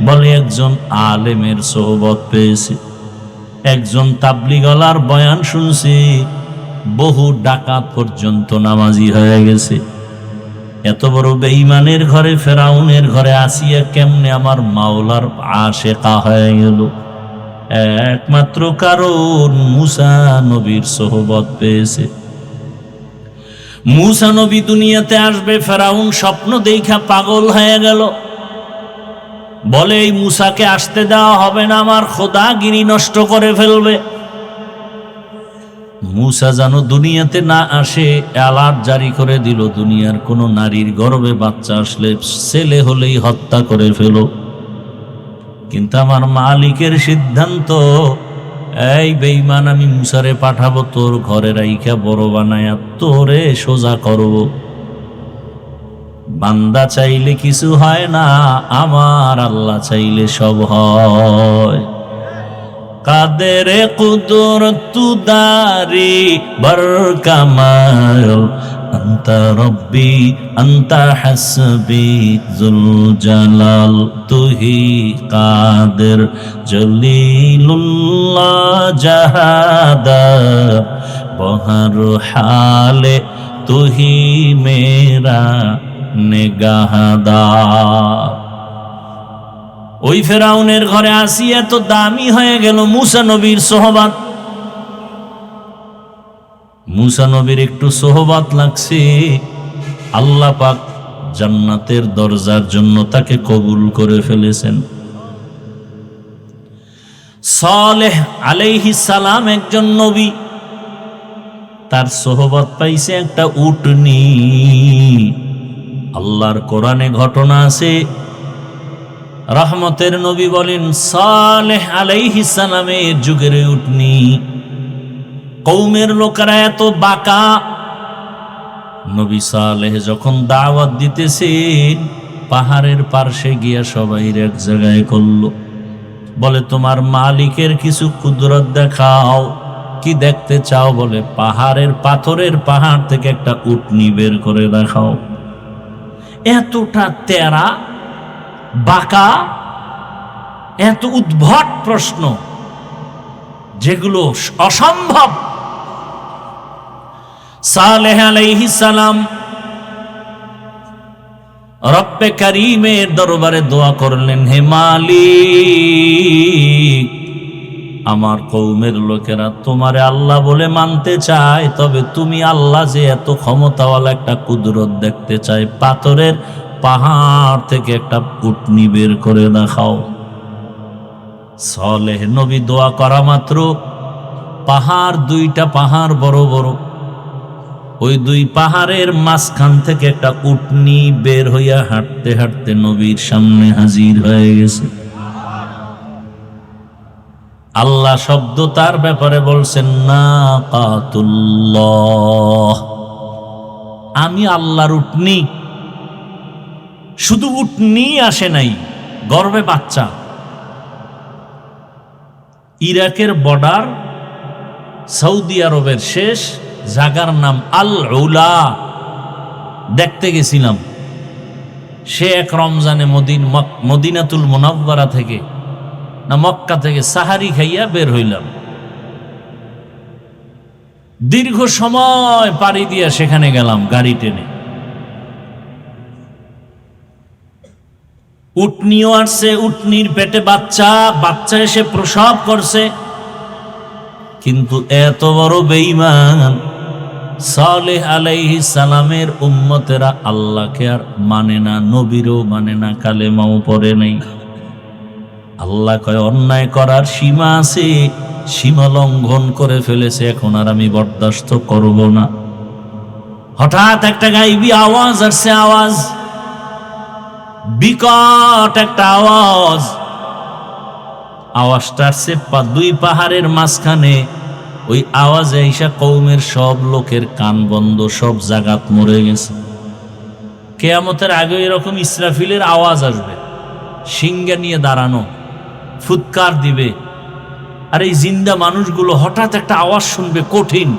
বলে একজন আলেমের সোহবত পেয়েছে, একজন তাবলীগওয়ালার বয়ান শুনছি, বহু ডাকাত পর্যন্ত নামাজি হয়ে গেছে। এত বড় বেঈমানের ঘরে, ফেরাউনের ঘরে আসিয়া কেমনে আমার মাওলার আশেকা হয়ে গেল? একমাত্র কারণ মুসা নবীর সোহবত পেয়েছে। মুসা নবী দুনিয়াতে আসবে, ফেরাউন স্বপ্ন দেখা পাগল হয়ে গেল, বলে এই মুসাকে আসতে দেওয়া হবে না, আমার খোদাগিরি নষ্ট করে ফেলবে। মুসা যেন দুনিয়াতে না আসে অ্যালার্ট জারি করে দিল, দুনিয়ার কোন নারীর গর্ভে বাচ্চা আসলে ছেলে হলেই হত্যা করে ফেলো। কিন্তু আমার মালিকের সিদ্ধান্ত, এই বেঈমান, আমি মুসারে পাঠাবো তোর ঘরে রাইখা বড় বানায়া তোরে সোজা করব। বান্দা চাইলে কিছু হয় না, আমার আল্লাহ চাইলে সব হয়। কাদের কুদরত দারি বরকামাল, আন্তা রব্বি আন্তা হাসবি যুল জালাল, তুহি কাদের জলিলুল্লাহ জাহাদা, বহর হালে তুহি মেরা নেগাহদার। ওই ফেরাউনের ঘরে আসি এত দামি হয়ে গেল মুসা নবীর সোহবত। মুসা নবীর একটু সোহবত লাগছে, আল্লাহ পাক জান্নাতের দরজার জন্য তাকে কবুল করে ফেলেছেন। সালেহ আলাইহিস সালাম একজন নবী, তার সোহবত পাইছে একটা উটনি। আল্লাহর কোরআনে ঘটনা আছে, রহমতের নবী বলেন সালেহ আলাইহিস সালামের যুগের উটনি। কওমের লোকেরা এত বাঁকা, নবী সালেহ যখন দাওয়াত দিতেছে পাহাড়ের পার্শ্বে গিয়া সবাই এক জায়গায় করলো, বলে তোমার মালিকের কিছু কুদরত দেখাও। কি দেখতে চাও? বলে পাহাড়ের পাথরের পাহাড় থেকে একটা উটনি বের করে দেখাও। এতটা তেরা বাঁকা, এত উদ্ভট প্রশ্ন যেগুলো অসম্ভব। সালেহ আলাইহিস সালাম রব্বে কারীমের দরবারে দোয়া করলেন, হে মালিক, আমার কওমের লোকেরা তোমারে আল্লাহ বলে মানতে চায়, তবে তুমি আল্লাহ যে এত ক্ষমতাওয়ালা একটা কুদরত দেখতে চায়, পাথরের পাহাড় থেকে একটা উটনি বের করে দেখাও। সালেহ নবী দোয়া করা মাত্র পাহাড়, দুইটা পাহাড় বড় বড়, ওই দুই পাহাড়ের মাঝখান থেকে একটা উটনি বের হইয়া হাঁটতে হাঁটতে নবীর সামনে হাজির হয়ে গেছে। আল্লাহ শব্দ তার ব্যাপারে বলছেন নাকাতুল্লাহ, আমি আল্লাহর উটনি। শুধু উটনি আসে নাই, গর্ভে বাচ্চা। ইরাকের বর্ডার, সৌদি আরবের শেষ জায়গার নাম আল উলা, দেখতে গেছিলাম। সে এক রমজানে মদিনাতুল মুনাওয়ারা থেকে না মক্কা থেকে সাহারি খাইয়া বের হইলাম। দীর্ঘ সময় পাড়ি দিয়া সেখানে গেলাম গাড়ি টেনে। উটনিও আসছে, উটনির পেটে বাচ্চা, বাচ্চা এসে প্রসব করছে। কিন্তু এত বড় বেঈমান সালেহ আলাইহিস সালামের উম্মতেরা আল্লাহকে আর মানে না, নবীরও মানে না, কালেমাও পড়ে নাই। আল্লাহ কয় অন্যায় করার সীমা আছে, সীমা লঙ্ঘন করে ফেলেছে, এখন আর আমি বরদাস্ত করব না। হঠাৎ একটা গাইবি আওয়াজ আসছে, আওয়াজ বিকট একটা আওয়াজ। আওয়াজটা আসছে দুই পাহাড়ের মাঝখানে। ওই আওয়াজে ঈশা কওমের সব লোকের কান বন্ধ, সব জাগাত মরে গেছে। কিয়ামতের আগে এরকম ইসরাফিলের আওয়াজ আসবে, সিংহা নিয়ে দাঁড়ানো, ফুৎকার দিবে। আর এই জিন্দা মানুষগুলো হঠাৎ একটা আওয়াজ শুনবে, কঠিন,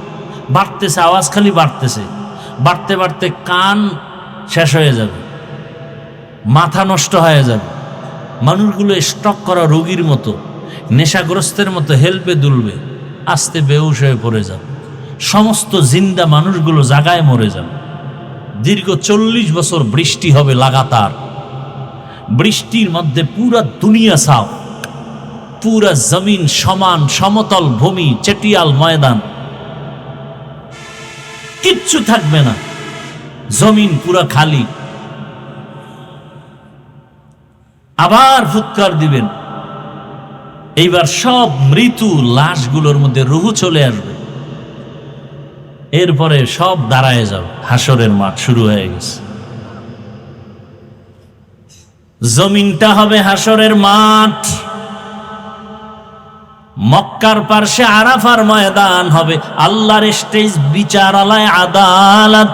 বাড়তেছে, আওয়াজ খালি বাড়তেছে, বাড়তে বাড়তে কান শেষ হয়ে যাবে, মাথা নষ্ট হয়ে যাবে। মানুষগুলো স্টক করা রোগীর মতো, নেশাগ্রস্তের মতো হেলপে দুলবে, আস্তে বেহুশ হয়ে পড়ে যাবে। সমস্ত জিন্দা মানুষগুলো জাগায় মরে যাবে। দীর্ঘ 40 বছর বৃষ্টি হবে লাগাতার। বৃষ্টির মধ্যে পুরা দুনিয়া সাফ, পুরা জমিন সমান সমতল ভূমি, চেটিয়াল ময়দান, কিচ্ছু থাকবে না, জমিন পুরা খালি। আবার ফুৎকার দিবেন, এইবার সব মৃত্যু লাশগুলোর মধ্যে রুহু চলে আসবে, এরপরে সব দাঁড়ায় যাবে, হাসরের মাঠ শুরু হয়ে গেছে। জমিনটা হবে হাসরের মাঠ, মক্কার পার্শ্বে আরাফার ময়দান হবে, আল্লাহর স্টেজ, বিচারালয়, আদালত,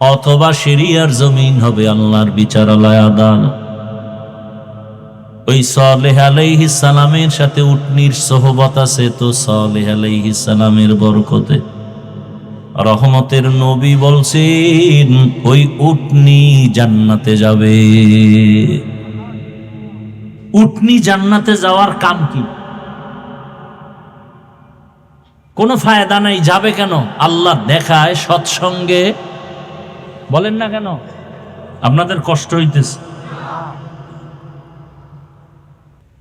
অথবা সিরিয়ার জমিন হবে আল্লাহর বিচারালয়, আদালত। ওই সালেহ আলাইহিস সালামের সাথে উটনির সোহবত আছে, তো সালেহ আলাইহিস সালামের বরকতে রহমতের নবী বলছেন ওই উটনি জান্নাতে যাবে। উটনি জান্নাতে যাওয়ার কাম কি? কোনো ফায়দা নাই। যাবে কেন? আল্লাহ দেখায় সৎসঙ্গে। বলেন না কেন? আপনাদের কষ্ট হইতেছে।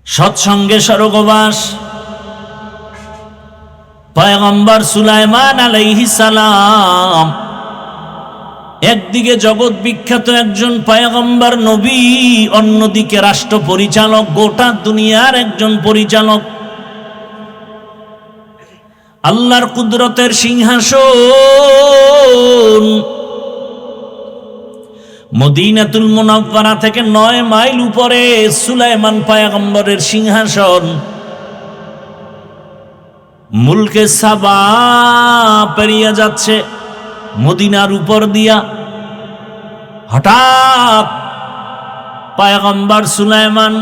সৎসঙ্গে স্বর্গবাস। পয়গম্বর সুলাইমান আলাইহিস সালাম একদিকে জগৎ বিখ্যাত একজন পয়গম্বর নবী, অন্যদিকে রাষ্ট্র পরিচালক, গোটা দুনিয়ার একজন পরিচালক। আল্লাহর কুদরতের সিংহাসন মদিনাতুল মুনাওয়ারা থেকে 9 মাইল উপরে সুলাইমান পয়গম্বরের সিংহাসন। মুলকে সাবা পেরিয়ে যাচ্ছে মদিনার উপর দিয়া। হঠাৎ পয়গম্বর সুলাইমান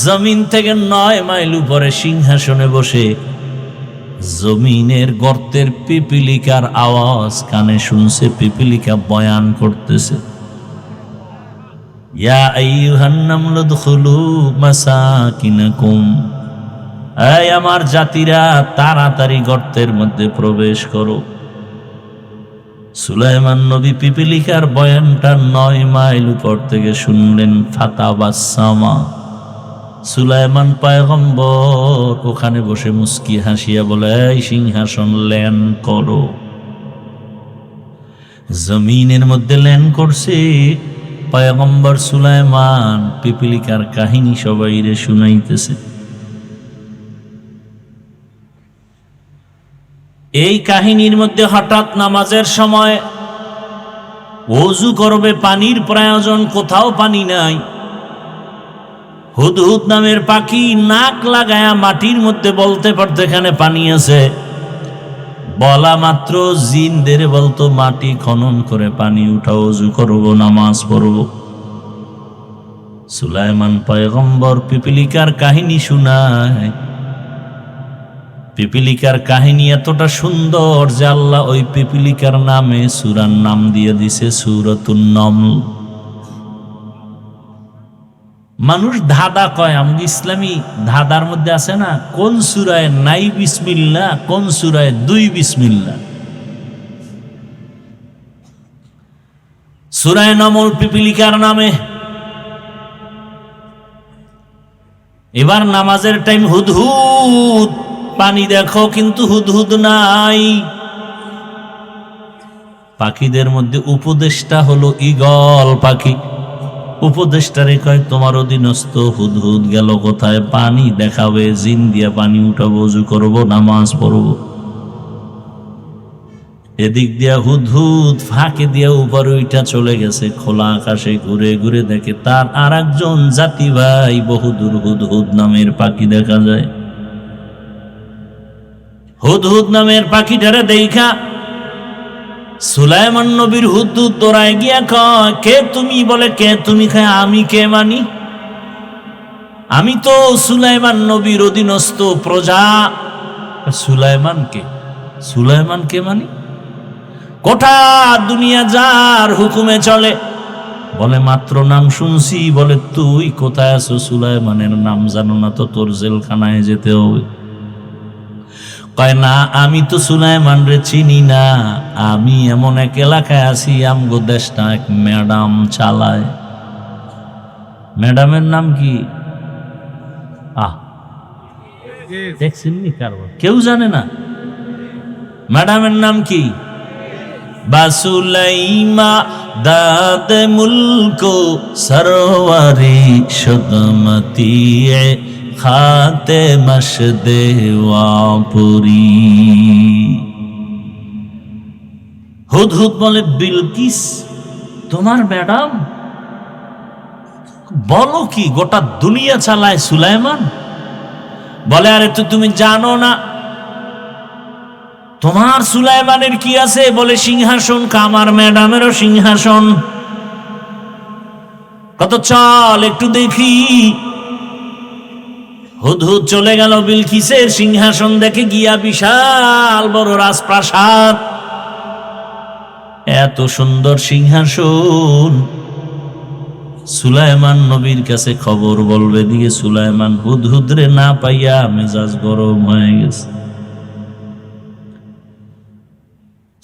জমিন থেকে 9 মাইল উপরে সিংহাসনে বসে জমিনের গর্তের পিপিলিকার আওয়াজ কানে শুনছে। পিপিলিকা বয়ান করতেছে, ইয়া আইয়ুহান নামলু দুখুলু মাসাকিনাকুম, এই আমার জাতিরা তাড়াতাড়ি গর্তের মধ্যে প্রবেশ করো। সুলাইমান নবী পিপিলিকার বয়ানটা 9 মাইল উপর থেকে শুনলেন। ফাতাবাসসামা, সুলাইমান পয়গম্বর ওখানে বসে মুস্কি হাসিয়া বলে, এই সিংহাসন ল্যান করো। জমিনের মধ্যে ল্যান করছে পয়গম্বর সুলাইমান। পিপিলিকার কাহিনী সবাইরে শুনাইতেছে। এই কাহিনীর মধ্যে হঠাৎ নামাজের সময় ওযু করবে, পানির প্রয়োজন, কোথাও পানি নাই। হুদহুদ নামের পাখি নাক লাগায়া মাটির মধ্যে বলতে পারতো এখানে পানি আছে। বলা মাত্র জিনদের বলতো মাটি খনন করে পানি উঠাও, ওযু করব, নামাজ পড়ব। সুলাইমান পয়গম্বর পিপিলিকার কাহিনী শুনায়। পিপিলিকার কাহিনী এতটা সুন্দর যে আল্লাহ ওই পিপিলিকার নামে সূরার নাম দিয়ে দিছে সূরাতুন নমল। মানুষ ধাঁধা কয়, আমাদের ইসলামী ধাঁধার মধ্যে আছে না, কোন সূরায় নাই বিসমিল্লাহ, কোন সূরায় 2 বিসমিল্লাহ। সূরায়ে নমল পিপিলিকার নামে। এবার নামাজের টাইম, হুদহুদ পানি দেখো, কিন্তু হুদহুদ নাই। পাখিদের মধ্যে উপদেষ্টা হলো ঈগল পাখি। উপদেষ্টারে কয়, তোমার অধীনস্থ হুদহুদ গেল কোথায়? পানি দেখাবে, জিন দিয়া পানি উঠাবো, ওযু করবো, নামাজ পড়বো। এদিক দিয়া হুদহুদ ফাঁকে দিয়া উপর ওইটা চলে গেছে। খোলা আকাশে ঘুরে ঘুরে দেখে তার আর একজন জাতি ভাই বহুদূর হুদহুদ নামের পাখি দেখা যায়। হুদহুদ নামের পাখিটারে দেখা সুলাইমান নবীর হুদহুদ দৌড়ায় গিয়া কয়, কে তুমি? বলে, কে তুমি? খায়, আমি কে মানি? আমি তো সুলাইমান নবীর অধীনস্থ প্রজা। সুলাইমান কে? সুলাইমান কে মানি? গোটা দুনিয়া যার হুকুমে চলে। বলে, মাত্র নাম শুনছি। বলে, তুই কোথায় আছো? সুলাইমানের নাম জানো না তো? তোর জেলখানায় যেতে হবে। কয়, না, আমি তো সুলাইমান রে চিনি না। আমি এমন এক এলাকায় আছি, আমগো দেশটা এক ম্যাডাম চালায়। ম্যাডামের নাম কি? দেখছেন নি কারবার, কেউ জানে না ম্যাডামের নাম কি? বাসুলাইমা দাদ মুলকো সরওয়ারি সুদমতি খাতে মশদে ওয়াপুরি। হুদহুদ বলে, বিলকিস তোমার ম্যাডাম? বলো কি, গোটা দুনিয়া চালায় সুলাইমান? বলে, আরে তো তুমি জানো না তোমার সুলাইমানের কি আছে? বলে, সিংহাসন, আমার ম্যাডামেরও সিংহাসন। কত চল একটু দেখি। হুদহুদ চলে গেল বিলকিসের সিংহাসন দেখে, গিয়া বিশাল বড় রাজপ্রাসাদ, এত সুন্দর সিংহাসন। সুলাইমান নবীর কাছে খবর বলবে দিয়ে সুলাইমান হুদহুদরে না পাইয়া মেজাজ গরম হয়ে গেছে।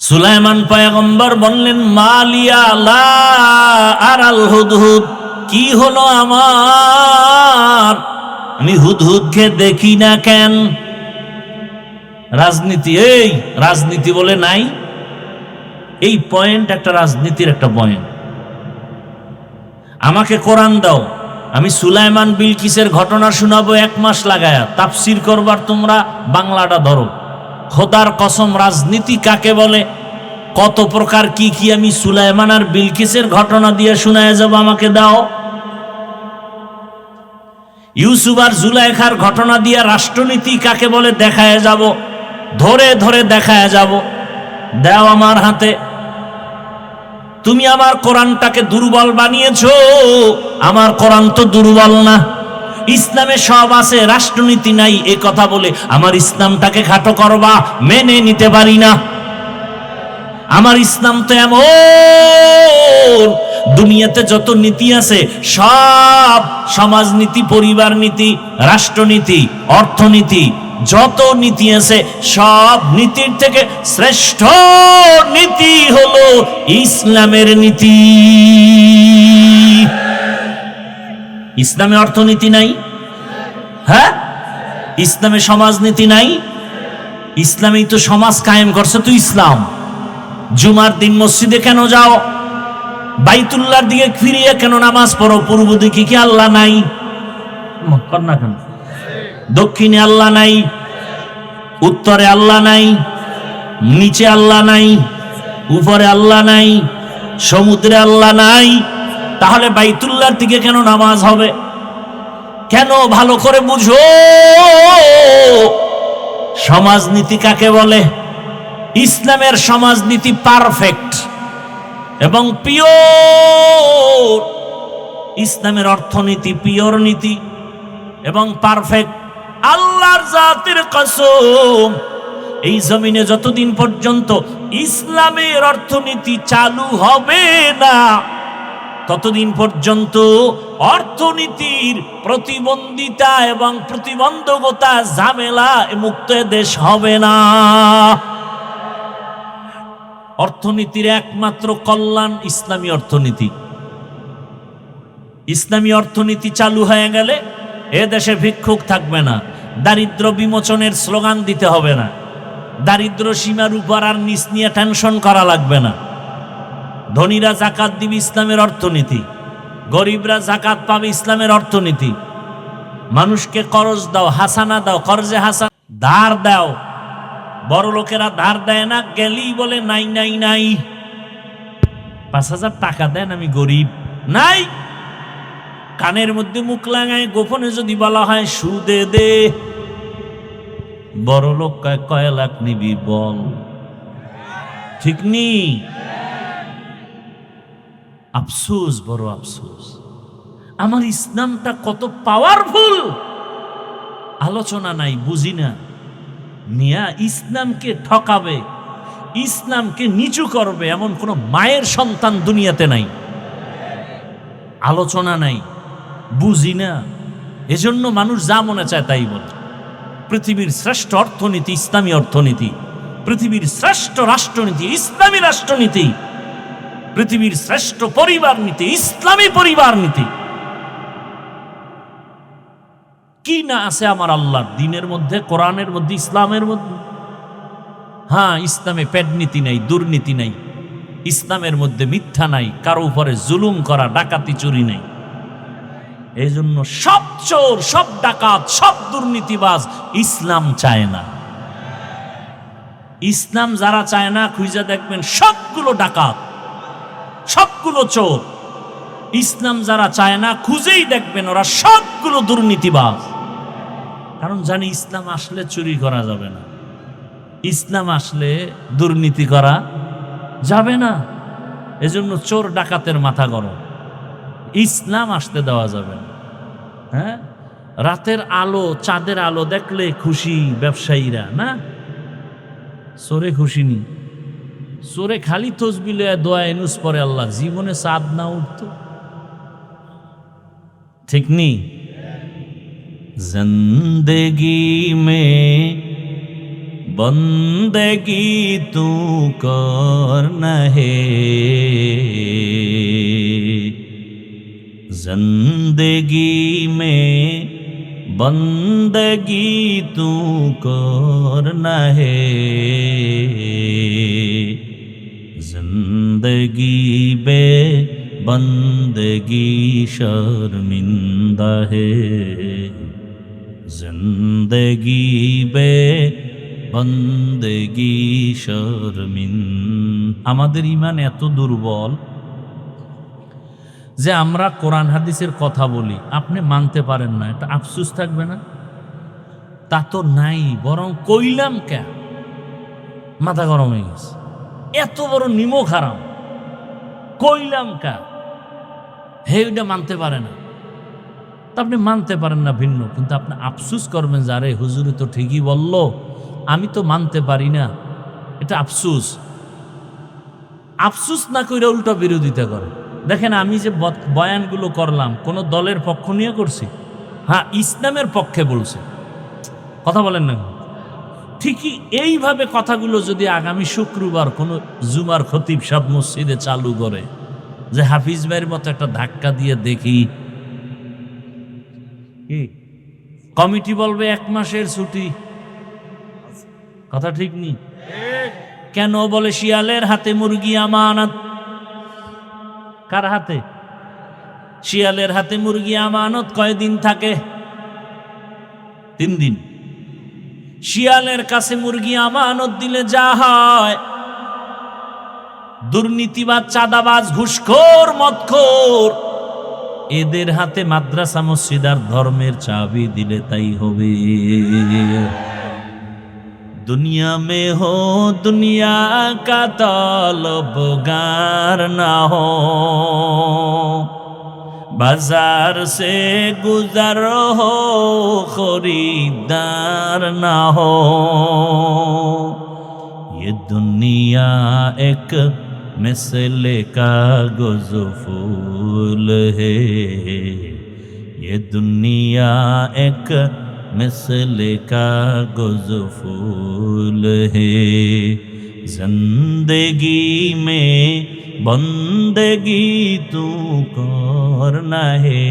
সুলাইমান পয়গম্বর বললেন, মালিয়া লা আরাল হুদহুদ, কি হলো আমার, আমি হুদহুদকে দেখি না কেন? রাজনীতি, এই রাজনীতি বলে নাই, এই পয়েন্ট একটা রাজনীতির একটা পয়েন্ট। আমাকে কোরআন দাও, আমি সুলাইমান বিলকিসের ঘটনা শোনাবো 1 মাস লাগায়া, তাফসির করবার তোমরা বাংলাটা ধরো। খোদার কসম, রাজনীতি কাকে বলে, কত প্রকার কি কি আমি সুলাইমান আর বিলকিসের ঘটনা দিয়ে শোনায় যাব, আমাকে দাও। ইউসুফ আর জুলাইখার ঘটনা দিয়ে রাষ্ট্রনীতি কাকে বলে দেখায় যাব, ধরে ধরে দেখায় যাব, দাও আমার হাতে। তুমি আমার কোরআনটাকে দুর্বল বানিয়েছো, আমার কোরআন তো দুর্বল না, ইসলামে সব আছে, রাষ্ট্রনীতি নাই, এ কথা বলে আমার ইসলামটাকে খাটো করবা, মেনে নিতে পারি না। আমার ইসলাম তো এমন, দুনিয়াতে যত নীতি আছে সব, সমাজনীতি, পরিবার নীতি, রাষ্ট্রনীতি, অর্থনীতি, যত নীতি আছে সব নীতির থেকে শ্রেষ্ঠ নীতি হলো ইসলামের নীতি। ইসলামে অর্থনীতি নাই? হ্যাঁ, ইসলামে সমাজনীতি নাই? ইসলামেই তো সমাজ কায়েম করছে তো ইসলাম। জুমার দিন মসজিদে কেন যাও? বাইতুল্লাহর দিকে ফিরিয়ে কেন নামাজ পড়ো? পূর্ব দিকে কি আল্লাহ নাই? না কেন? দক্ষিণে আল্লাহ নাই? উত্তরে আল্লাহ নাই? নিচে আল্লাহ নাই? উপরে আল্লাহ নাই? সমুদ্রে আল্লাহ নাই? তাহলে বাইতুল্লাহর দিকে কেন নামাজ হবে? কেন? ভালো করে বুঝো সমাজনীতি কাকে বলে। ইসলামের সমাজনীতি পারফেক্ট এবং পিওর। ইসলামের অর্থনীতি পিওর নীতি এবং পারফেক্ট। আল্লাহর জাতের কসম, এই জমিনে যতদিন পর্যন্ত ইসলামের অর্থনীতি চালু হবে না, ততদিন পর্যন্ত অর্থনীতির প্রতিবন্ধিতা এবং প্রতিবন্ধকতা, ঝামেলা মুক্ত দেশ হবে না। অর্থনীতির একমাত্র কল্যাণ ইসলামী অর্থনীতি। ইসলামী অর্থনীতি চালু হয়ে গেলে এ দেশে ভিক্ষুক থাকবে না, দারিদ্র বিমোচনের স্লোগান দিতে হবে না, দারিদ্র সীমার উপর আর নিচ নিয়ে টেনশন করা লাগবে না। ধনীরা জাকাত দিবে, ইসলামের অর্থনীতি। গরিবরা জাকাত পাবে, ইসলামের অর্থনীতি। মানুষকে করজ দাও, হাসানা দাও, করজে হাসান, ধার দাও। বড় লোকেরা ধার দেয় না, গেলেই বলে নাই নাই নাই। 5,000 টাকা দেন, আমি গরিব, নাই। কানের মধ্যে মুখ লাগায় গোপনে যদি বলা হয় সুদে দে, বড় লোক কয় লাখ নিবি বল, ঠিক নি? আফসোস, বড় আফসোস। আমার ইসলামটা কত পাওয়ারফুল, আলোচনা নাই, বুঝি না। মিয়া, ইসলামকে ঠকাবে, ইসলামকে নিচু করবে এমন কোন মায়ের সন্তান দুনিয়াতে নাই। আলোচনা নাই, বুঝি না, এজন্য মানুষ যা মনে চায় তাই বলে। পৃথিবীর শ্রেষ্ঠ অর্থনীতি ইসলামী অর্থনীতি, পৃথিবীর শ্রেষ্ঠ রাষ্ট্রনীতি ইসলামী রাষ্ট্রনীতি, পৃথিবীর শ্রেষ্ঠ পরিবার নীতি ইসলামী পরিবার নীতি। কি না আছে আমার আল্লাহর দিনের মধ্যে, কোরআনের মধ্যে, ইসলামের মধ্যে। হ্যাঁ, ইসলামে পেটনীতি নাই, দুর্নীতি নাই, ইসলামের মধ্যে মিথ্যা নাই, কারো উপরে জুলুম করা, ডাকাতি, চুরি নাই। এই জন্য সব চোর, সব ডাকাত, সব দুর্নীতিবাজ ইসলাম চায় না। ইসলাম যারা চায় না, খুঁজে দেখবেন সবগুলো ডাকাত, সবগুলো চোর। ইসলাম যারা চায় না, খুঁজেই দেখবেন ওরা সবগুলো দুর্নীতিবাজ। কারণ জানি ইসলাম আসলে চুরি করা যাবে না, ইসলাম আসলে দুর্নীতি করা যাবে না। এজন্য চোর ডাকাতের মাথা গরম, ইসলাম আসতে দেওয়া যাবে না। হ্যাঁ, রাতের আলো, চাঁদের আলো দেখলে খুশি ব্যবসায়ীরা, না চোরে খুশি নি। চোরে খালি তসবিহ লইয়া দোয়া এনুস পরে, আল্লাহ জীবনে চাঁদ না উঠতো। ঠিক নি? জিন্দেগি মে বন্দেগি তু করনা হে, जिंदगी में बंदगी तू करना है, जिंदगी बे बंदगी शर्मिंदा है, जिंदगी बे बंदगी शर्मिंदा। আমাদের ঈমান এত দুর্বল যে আমরা কোরআন হাদিসের কথা বলি, আপনি মানতে পারেন না, এটা আফসোস থাকবে না? তা তো নাই, বরং কইলাম কে মাথা গরম হয়ে গেছে। এত বড় নিমক হারাম, কইলাম কে হে, ওইটা মানতে পারে না। তা আপনি মানতে পারেন না ভিন্ন, কিন্তু আপনি আফসোস করবেন যে আরে হুজুরে তো ঠিকই বলল, আমি তো মানতে পারি না। এটা আফসোস। আফসোস না কইরা উল্টা বিরোধিতা করে। দেখেন, আমি যে বয়ানগুলো করলাম কোন দলের পক্ষ নিয়ে করছি? হ্যাঁ, ইসলামের পক্ষে বলছে। কথা বলেন না? ঠিকই এইভাবে কথাগুলো যদি আগামী শুক্রবার কোনো জুমার খতিব সাহেব মসজিদে চালু করে, যে হাফিজ ভাইয়ের মতো একটা ধাক্কা দিয়ে দেখি, কি কমিটি বলবে 1 মাসের ছুটি। কথা ঠিক নি? কেন বলে শিয়ালের হাতে মুরগি আমানত। কার হাতে? শিয়ালের হাতে মুরগি আমানত কয়দিন থাকে? 3 দিন। শিয়ালের কাছে মুরগি আমানত দিলে যা হয়, দুর্নীতিবাজ, চাঁদাবাজ, ঘুষখোর, মদখোর, এদের হাতে মাদ্রাসা, মসজিদ আর ধর্মের চাবি দিলে তাই হবে। दुनिया में हो दुनिया का तलबगार ना हो, बाजार से गुजर हो खरीदार ना हो, ये दुनिया एक मिसले कागज़ फूल है, ये दुनिया एक मिसले कागज़ फूल है, जिंदगी में बंदगी तू करना है,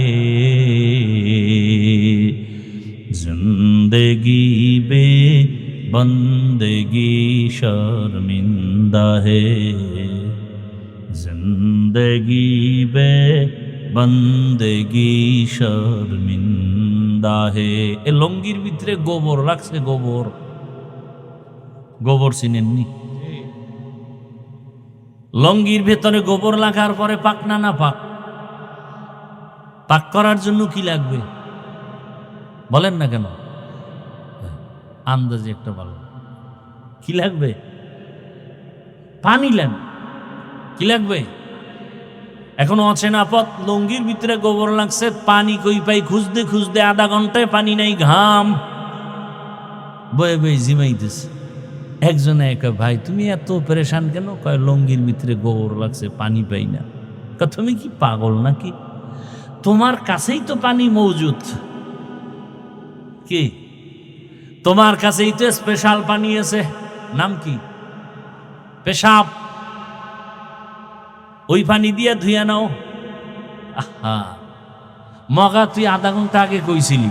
जिंदगी बे बंदगी शर्मिंदा है, जिंदगी बे बंदगी शर्मिंदा है। এ লঙ্গির ভিতরে গোবর রাখছে, গোবর, গোবর চিনেননি? লঙ্গির ভেতরে গোবর লাগার পরে পাক না না পাক? পাক করার জন্য কি লাগবে বলেন না কেন? আন্দাজে একটা বলো, কি লাগবে? পানি লাগবে। কি লাগবে? এখনো অচেনা পথ, লঙ্গির ভিতরে গোবর লাগছে, পানি কই পাই খুঁজতে খুঁজতে আধা ঘন্টায় পানি নাই, ঘাম বয়ে বয়ে জিমাইতেছে। একজনে একা, ভাই তুমি এত পরেশান কেন? কয় লঙ্গির ভিতরে গোবর লাগছে, পানি পাই না। তুমি কি পাগল নাকি? তোমার কাছেই তো পানি মজুদ। কি তোমার কাছেই তো স্পেশাল পানি আছে, নাম কি? পেশাব। ওই পানি দিয়ে ধুইয়া নাও। আহা, মগা তুই আধা ঘন্টা আগে কইছিলি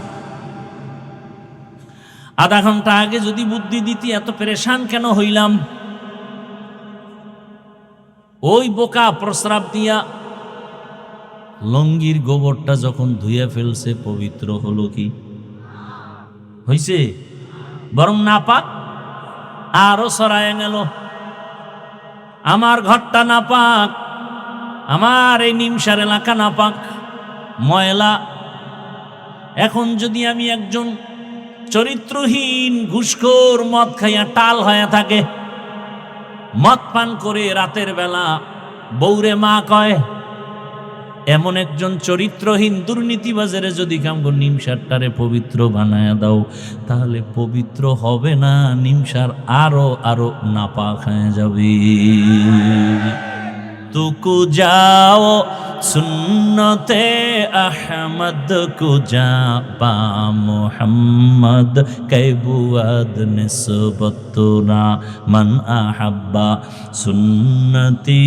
আধা ঘন্টা আগে যদি বুদ্ধি দিতি এত পেরেশান কেন হইলাম। ওই বোকা প্রস্রাব দিয়া লঙ্গির গোবরটা যখন ধুয়ে ফেলছে, পবিত্র হলো কি হইছে? বরং নাপাক আরো ছড়ায় গেল। আমার ঘরটা নাপাক, আমার এই নিমসার এলাকা নাপাক, ময়লা। এখন যদি আমি একজন চরিত্রহীন ঘুষখোর মদ খাইয়া টাল হয়ে থাকে, মদ পান করে রাতের বেলা বৌরে মা কয়, এমন একজন চরিত্রহীন দুর্নীতিবাজারে যদি কামগো নিমসারটারে পবিত্র বানায়া দাও, তাহলে পবিত্র হবে না, নিমসার আরো আরো নাপাক হয়ে যাবে। তুকু যাও সুন্নতে আহমদ কুজা বা মোহাম্মদ কৈবুয়াদ নিসবতুনা মান আহাব্বা সুন্নতি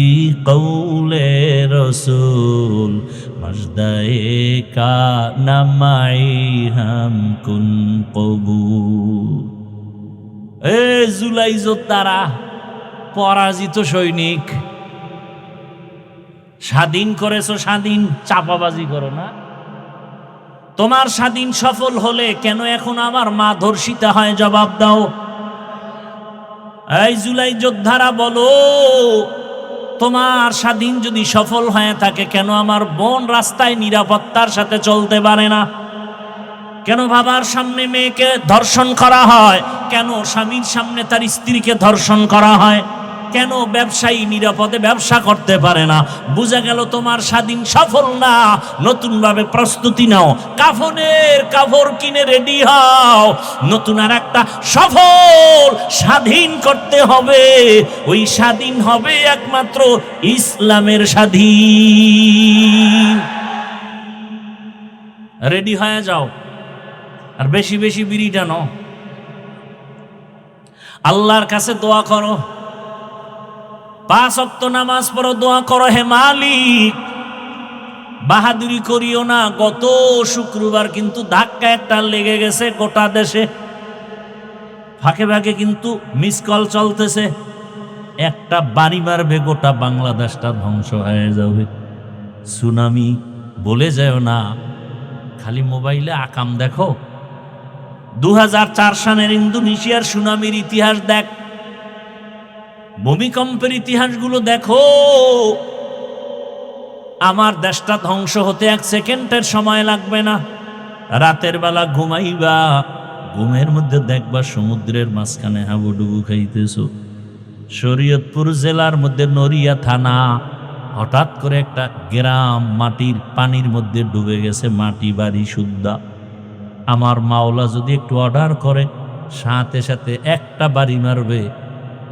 কৌলে রসুল মজদায়ে কা নামাই হাম কুন কবুল। এ জুলাই যোদ্ধারা, পরাজিত সৈনিক, স্বাধীন করেছো, স্বাধীন চাপাবাজি করো না। তোমার স্বাধীন সফল হলে কেন এখন আমার মা ধর্ষিতা হয়, জবাব দাও। এই জুলাই যোদ্ধারা বলো, তোমার স্বাধীন যদি সফল হয়ে থাকে, কেন আমার বোন রাস্তায় নিরাপত্তার সাথে চলতে পারে না? কেন বাবার সামনে মেয়েকে ধর্ষণ করা হয়? কেন স্বামীর সামনে তার স্ত্রীকে ধর্ষণ করা হয়? কেন ব্যবসায়ী নিরাপদে ব্যবসা করতে পারে না? বুঝা গেল তোমার স্বাধীন সফল না। নতুন ভাবে প্রস্তুতি নাও, কাফনের কাপড় কিনে রেডি হও, নতুন আর একটা সফল স্বাধীন করতে হবে। ওই স্বাধীন হবে একমাত্র ইসলামের স্বাধীন। রেডি হয়ে যাও, আর বেশি বেশি বিড়ি টানো, আল্লাহর কাছে দোয়া করো, 5 ওয়াক্ত নামাজ পড়ো, দোয়া করো, হে মালিক বাহাদুরি করিও না। গত শুক্রবার কিন্তু ধাক্কা একটা লেগে গেছে গোটা দেশে, ফাঁকে ফাঁকে কিন্তু মিস কল চলতেছে, একটা বাড়ি মারবে গোটা বাংলাদেশটা ধ্বংস হয়ে যাবে। সুনামি বলে যায় না, খালি মোবাইলে আকাম দেখো। 2004 সালের ইন্দোনেশিয়ার সুনামির ইতিহাস দেখ, ভূমিকম্পের ইতিহাসগুলো দেখো। আমার দেশটা ধ্বংস হতে 1 সেকেন্ডের সময় লাগবে না। রাতের বেলা ঘুমাইবা, ঘুমের মধ্যে দেখবা সমুদ্রের মাঝখানে হাবুডুবু খাইতেছো। শরীয়তপুর জেলার মধ্যে নড়িয়া থানা, হঠাৎ করে একটা গ্রাম মাটির পানির মধ্যে ডুবে গেছে, মাটি বাড়ি শুদ্ধা। আমার মাওলা যদি একটু অর্ডার করে, সাথে সাথে একটা বাড়ি মারবে,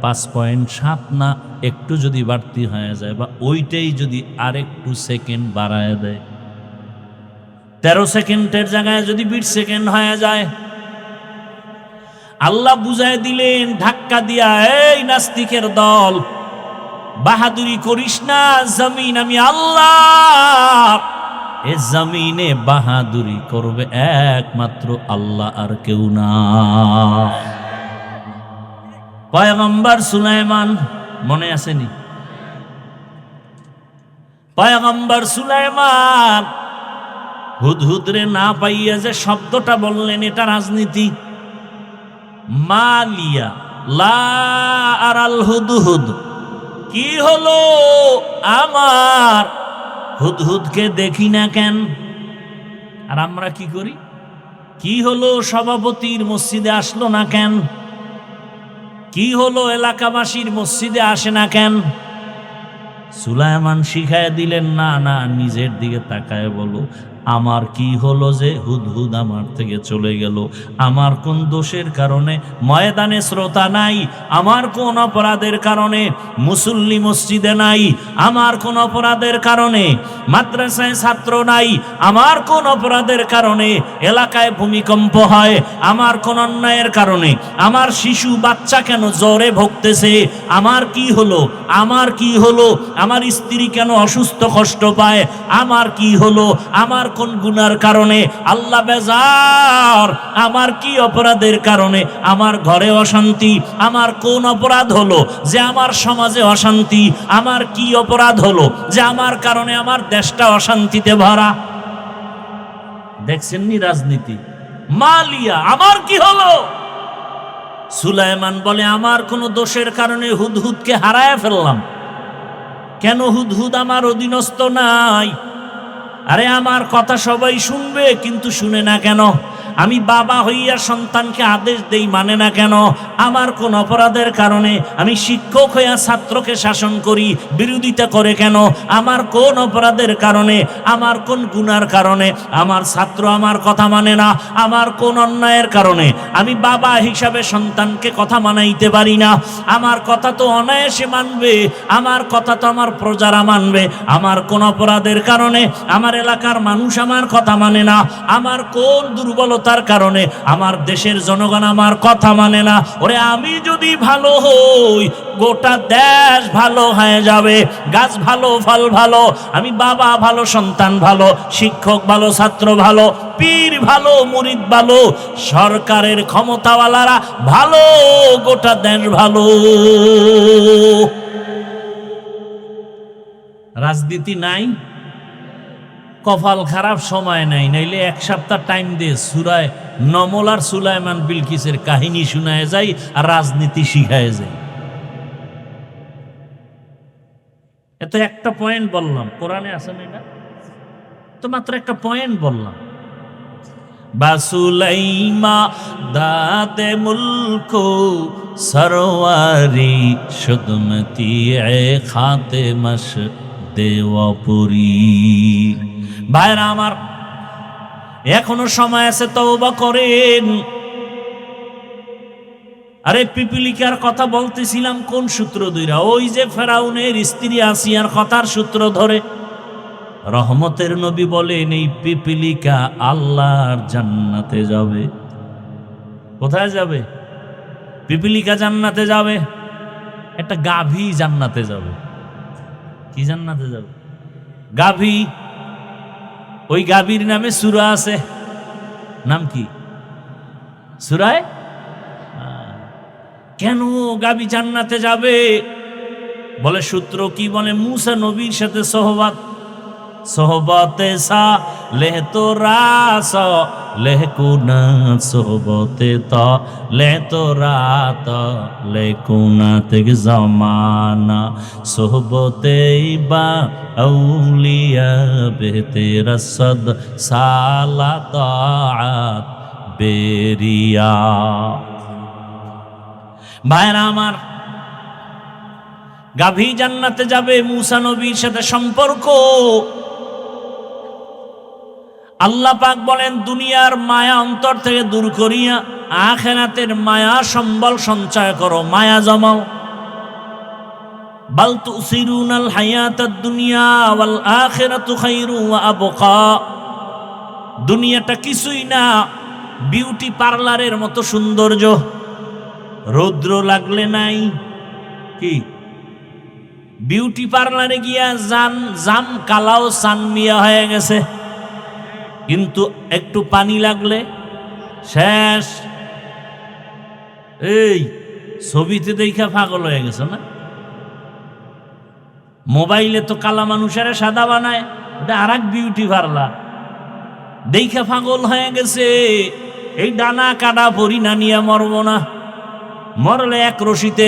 5.7 না একটু যদি বাড়তি হয়ে যায়, বা ওইটাই যদি আরেকটু সেকেন্ড বাড়ায় দেয়, 13 সেকেন্ডের জায়গায় যদি 20 সেকেন্ড হয়ে যায়, আল্লাহ বুঝায় দিলেন ধাক্কা দিয়া, এই নাস্তিকের দল, বাহাদুরি করিস না, জমিন আমি আল্লাহ, এ জমিনে বাহাদুরি করবে একমাত্র আল্লাহ, আর কেউ না। পয়গম্বর সুলাইমান মনে আসেনি? পয়গম্বর সুলাইমান হুদহুদরে না পাইয়া যে শব্দটা বললেন, এটা রাজনীতি। মালিয়া লা আরাল হুদহুদ, কি হলো আমার হুদহুদকে দেখি না কেন? আর আমরা কি করি? কি হলো সভাপতির মসজিদে আসলো না কেন? কি হলো এলাকাবাসীর মসজিদে আসে না কেন? সুলাইমান শিখায় দিলেন, না না, নিজের দিকে তাকায় বলো, আমার কি হলো যে হুদহুদ আমার থেকে চলে গেল? আমার কোন দোষের কারণে ময়দানে শ্রোতা নাই? আমার কোন অপরাধের কারণে মুসল্লি মসজিদে নাই? আমার কোন অপরাধের কারণে মাদ্রাসায় ছাত্র নাই? আমার কোন অপরাধের কারণে এলাকায় ভূমিকম্প হয়? আমার কোন অন্যায়ের কারণে আমার শিশু বাচ্চা কেন জ্বরে ভুগতেছে? আমার কি হলো? আমার কি হলো? আমার স্ত্রী কেন অসুস্থ কষ্ট পায়? আমার কি হলো? আমার কোন গুনার কারণে আল্লাহ বেজার, আমার কি অপরাধের কারণে আমার ঘরে অশান্তি, আমার কোন অপরাধ হলো যে আমার সমাজে অশান্তি, আমার কি অপরাধ হলো যে আমার কারণে আমার দেশটা অশান্তিতে ভরা। দেখছেননি রাজনীতি, মালিয়া আমার কি হলো? সুলাইমান বলে আমার কোনো দোষের কারণে হুদহুদকে হারায় ফেললাম। কেন? হুদহুদ আমার অধীনস্থ নাই। আরে আমার কথা সবাই শুনবে, কিন্তু শুনে না কেন? আমি বাবা হইয়া সন্তানকে আদেশ দেই, মানে না কেন? আমার কোন অপরাধের কারণে আমি শিক্ষক হইয়া ছাত্রকে শাসন করি, বিরোধিতা করে কেন? আমার কোন অপরাধের কারণে, আমার কোন গুনার কারণে আমার ছাত্র আমার কথা মানে না? আমার কোন অন্যায়ের কারণে আমি বাবা হিসাবে সন্তানকে কথা মানাইতে পারি না? আমার কথা তো অনায়াসে মানবে, আমার কথা তো আমার প্রজারা মানবে। আমার কোন অপরাধের কারণে আমার এলাকার মানুষ আমার কথা মানে না? আমার কোন দুর্বলতার কারণে আমার দেশের জনগণ আমার কথা মানে না? ওরে আমি যদি ভালো হই, গোটা দেশ ভালো হয়ে যাবে। গাছ ভালো, ফল ভালো, আমি বাবা ভালো, সন্তান ভালো, শিক্ষক ভালো, ছাত্র ভালো, পীর ভালো, মুরিদ ভালো, সরকারের ক্ষমতাওয়ালারা ভালো, গোটা দেশ ভালো। রাজনীতি নাই, কপাল খারাপ, সময় নাই, নাইলে এক সপ্তাহ টাইম দিয়ে সূরা নমল আর সুলাইমান বিলকিসের কাহিনী শোনায় যায় আর রাজনীতি শিখায় যায়। এত একটা পয়েন্ট বললাম, কোরআনে আছে না এটা? তো মাত্র একটা পয়েন্ট বললাম। বাসুলাইমা দাদে মুলকো সরওয়ারি সুদমতি এ খাতে মশ দেওয়াপুরি। ভাইরা আমার, এখনো সময় আছে, তওবা করেন। আরে পিপিলিকার কথা বলতেছিলাম কোন সূত্র ধইরা? ওই যে ফেরাউনের স্ত্রী আসিয়ার কথার সূত্র ধরে। রহমতের নবী বলেন এই পিপিলিকা আল্লাহর জান্নাতে যাবে। কোথায় যাবে? পিপিলিকা জান্নাতে যাবে, একটা গাভী জান্নাতে যাবে। কি জান্নাতে যাবে? গাভী। ওই গাভীর নামে সূরা আছে, নাম কি? সূরায়ে কেন গাভী জান্নাতে যাবে? বলে সূত্র কি বলে? মুসা নবীর সাথে সোহবত, সোহবতে সা লেহ তো রাস লেহ কুনা, সোহবতে তা লেহ তো রাত লেহ কুনা থেকে জমানা, সোহবতে বা আউলিয়া বেহতে রসদ সালা তাআত বেরিয়া। ভাইরা আমার, গাভী জান্নাতে যাবে, মুসা নবীর সাথে সম্পর্ক। আল্লাহ পাক বলেন দুনিয়ার মায়া অন্তর থেকে দূর করিয়া আখিরাতের মায়া সম্বল সঞ্চয় করো, মায়া জমাও। বাল তুসিরুনাল হায়াতাদ দুনিয়া ওয়াল আখিরাতু খায়রু ওয়া আবকা। দুনিয়াটা কিছুই না, বিউটি পার্লারের মতো সৌন্দর্য। রৌদ্র লাগলে নাই কি, বিউটি পার্লারে গিয়া জাম কালাও সানমিয়া হয়ে গেছে, কিন্তু একটু পানি লাগলে শেষ। এই ছবিতে দেখা পাগল হয়ে গেছে না? মোবাইলে তো কালা মানুষের সাদা বানায়, ওটা আর এক বিউটি পার্লার। দেখা পাগল হয়ে গেছে। এই ডানা কাটা পরি না নিয়ে মরব না, মরলে এক রশিতে।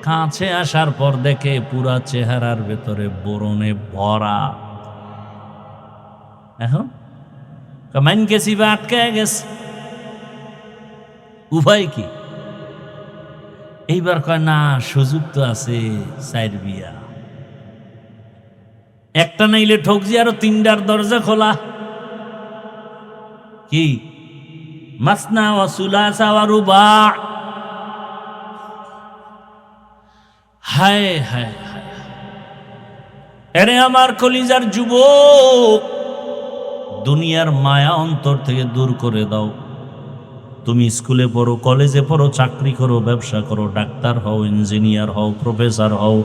কাছে আসার পর দেখে পুরা চেহারার ভেতরে বরণে ভরা। এখন কামান গেছি বা আটকে গেছে, উভয় কি? এইবার কয় না, সুযোগ তো আছে, চার বিয়া। একটা নাইলে ঠকজি, আরো তিনটার দরজা খোলা। কি মাসনা ওয়া সুলাসা ওয়া রুবা। হায় হায় হায়, এরে আমার কলিজার যুবক, দুনিয়ার মায়া অন্তর থেকে দূর করে দাও। তুমি স্কুলে পড়ো, কলেজে পড়ো, চাকরি করো, ব্যবসা করো, ডাক্তার হও, ইঞ্জিনিয়ার হও, প্রফেসর হও,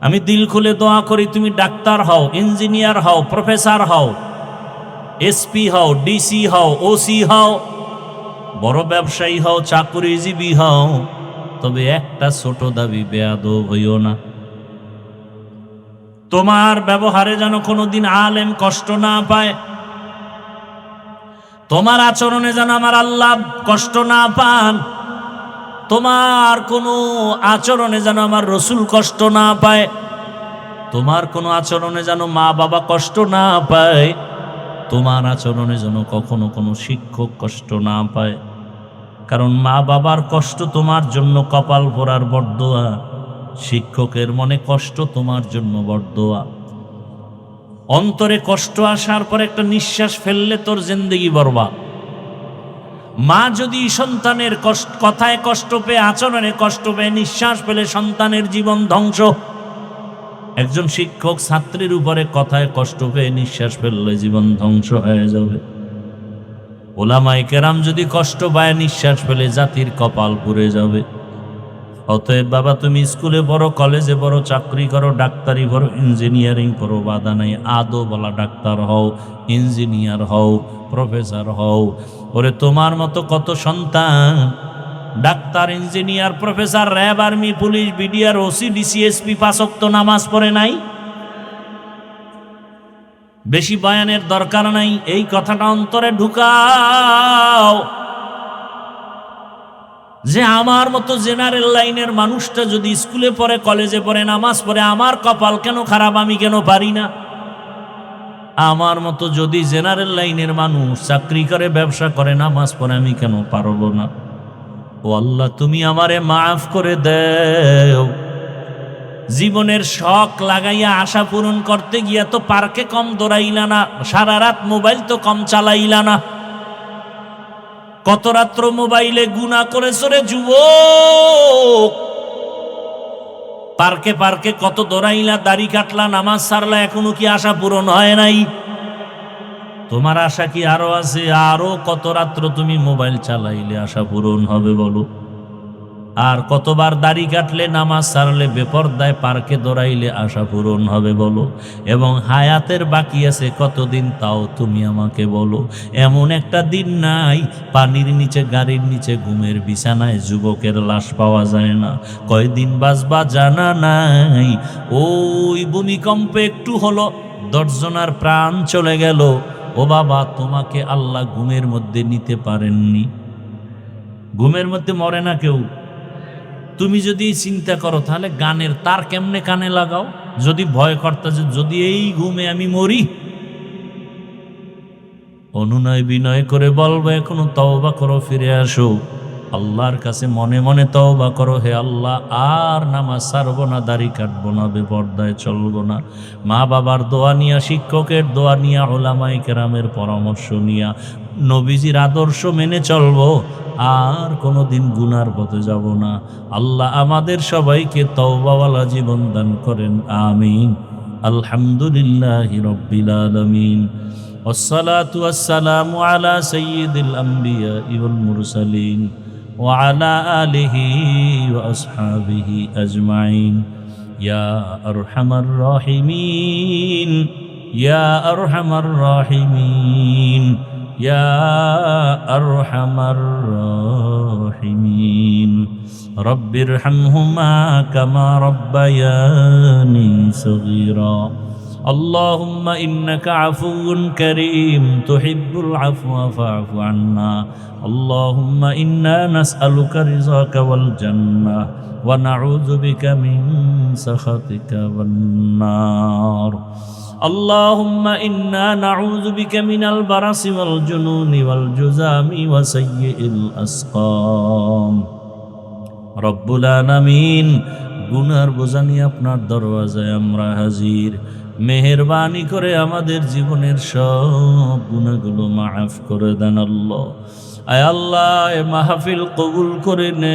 আমি দিল খুলে দোয়া করি তুমি ডাক্তার হও, ইঞ্জিনিয়ার হও, প্রফেসর হও, এসপি হও, ডিসি হও, ওসি হও, বড় ব্যবসায়ী হও, চাকরিজীবী হও, তবে একটা ছোট দাবি, বেয়াদব হইও না। তোমার ব্যবহারে যেন কোনোদিন আলেম কষ্ট না পায়, তোমার আচরণে যেন আমার আল্লাহ কষ্ট না পান, তোমার কোনো আচরণে যেন আমার রসুল কষ্ট না পায়, তোমার কোনো আচরণে যেন মা বাবা কষ্ট না পায়, তোমার আচরণে যেন কখনো কোনো শিক্ষক কষ্ট না পায়। কারণ মা বাবার কষ্ট তোমার জন্য কপাল পোড়ার বরদোয়া, শিক্ষকের মনে কষ্ট তোমার জন্য বরদোয়া। অন্তরে কষ্ট আসার পর একটা নিঃশ্বাস ফেললে তোর জিন্দেগি বরবাদ। মা যদি সন্তানের কথায় কষ্ট পেয়ে, আচরণে কষ্ট পেয়ে, নিঃশ্বাস ফেলে সন্তানের জীবন ধ্বংস। একজন শিক্ষক ছাত্রীর উপরে কথায় কষ্ট পেয়ে নিঃশ্বাস ফেললে জীবন ধ্বংস হয়ে যাবে। ওলামায়ে কেরাম যদি কষ্ট পায়, নিঃশ্বাস ফেলে জাতির কপাল পুড়ে যাবে। অতএব বাবা, তুমি স্কুলে পড়ো, কলেজে পড়ো, চাকরি করো, ডাক্তারি পড়ো, ইঞ্জিনিয়ারিং পড়ো, বাধা নাই। আদো বলা ডাক্তার হও, ইঞ্জিনিয়ার হও, প্রফেসর হও। ওরে তোমার মতো কত সন্তান doctor, engineer, professor, RAB, army, police, BDR, OC, DC, SP, 5 ওয়াক্ত নামাজ পড়ে নাই। বেশি বয়ানের দরকার নাই, এই কথাটা অন্তরে ঢুকাও যে আমার মতো জেনারেল লাইনের মানুষটা যদি স্কুলে পড়ে, কলেজে পড়ে, নামাজ পড়ে, আমার কপাল কেন খারাপ, আমি কেন পারি না? আমার মতো যদি জেনারেল লাইনের মানুষ চাকরি করে, ব্যবসা করে, নামাজ পড়ে, আমি কেন পারবো না? ও আল্লাহ, তুমি আমারে মাফ করে দেও। জীবনের শখ লাগাইয়া আশা পূরণ করতে গিয়া তো পার্কে কম দৌড়াইলা না, সারা রাত মোবাইল তো কম চালাইলা না। কত রাত্র মোবাইলে গুনাহ করেছ রে যুবক। পার্কে পার্কে কত দৌড়াইলা, দাড়ি কাটলা, নামাজ সারলা, এখনো কি আশা পূরণ হয় নাই? তোমার আশা কি আরো আছে? আরো কত রাত্র তুমি মোবাইল চালাইলে আশা পূরণ হবে বলো? আর কতবার দাড়ি কাটলে, নামাজ সারলে, বেপরদায় পার্কে দৌড়াইলে আশা পূরণ হবে বলো? এবং হায়াতের বাকি আছে কতদিন, তাও তুমি আমাকে বলো। এমন একটা দিন নাই পানির নিচে, গাড়ির নিচে, ঘুমের বিছানায় যুবকের লাশ পাওয়া যায় না। কয়দিন বাঁচবা জানা নাই। ওই ভূমিকম্পে একটু হলো 10 জনার প্রাণ চলে গেল। ও বাবা, তোমাকে আল্লাহ ঘুমের মধ্যে নিতে পারেননি? ঘুমের মধ্যে মরে না কেউ। তুমি যদি চিন্তা করো, তাহলে গানের তার কেমনে কানে লাগাও? যদি ভয় করতেছে, যদি এই ঘুমে আমি মরি, অনুনয় বিনয় করে বলবো, এখনো তওবা করো, ফিরে আসো আল্লাহর কাছে, মনে মনে তওবা করো, হে আল্লাহ, আর নামাজ ছাড়বো না, দাড়ি কাটবো না, বেপরদায় চলবো না। মা বাবার দোয়া নিয়া, শিক্ষকের দোয়া নিয়া, উলামায়ে কেরামের পরামর্শ নিয়া, নবীজির আদর্শ মেনে চলবো, আর কোনোদিন গুনার পথে যাব না। আল্লাহ আমাদের সবাইকে তওবাওয়ালা জীবন দান করেন, আমিন। আলহামদুলিল্লাহি রাব্বিল আলামিন। ওয়াসসালাতু ওয়াসসালামু আলা সাইয়্যিদিল আমবিয়াই ওয়াল মুরসালিন ওয়া আলা আলিহি ওয়া আসহাবিহি আজমাইন। ইয়া আরহামার রাহিমিন, ইয়া আরহামার রাহিমিন, ইয়া আরহামার রাহিমিন। রব্বিরহামহুমা কামা রব্বায়ানি সগীরা। اللهم إنك عفو كريم تحب العفو فاعف عنا. اللهم إنا نسألك رضاك والجنة ونعوذ بك من سخطك والنار. اللهم إنا نعوذ بك من البرص والجنون والجذام وسيء الأسقام. رب العالمين, গুনার বোঝা নিয়ে আপনার দরওয়াজায় আমরা হাজির। মেহেরবানি করে আমাদের জীবনের সব গুনাহগুলো মাফ করে দেন আল্লাহ। আয় আল্লাহ, এ মাহফিল কবুল করে নে।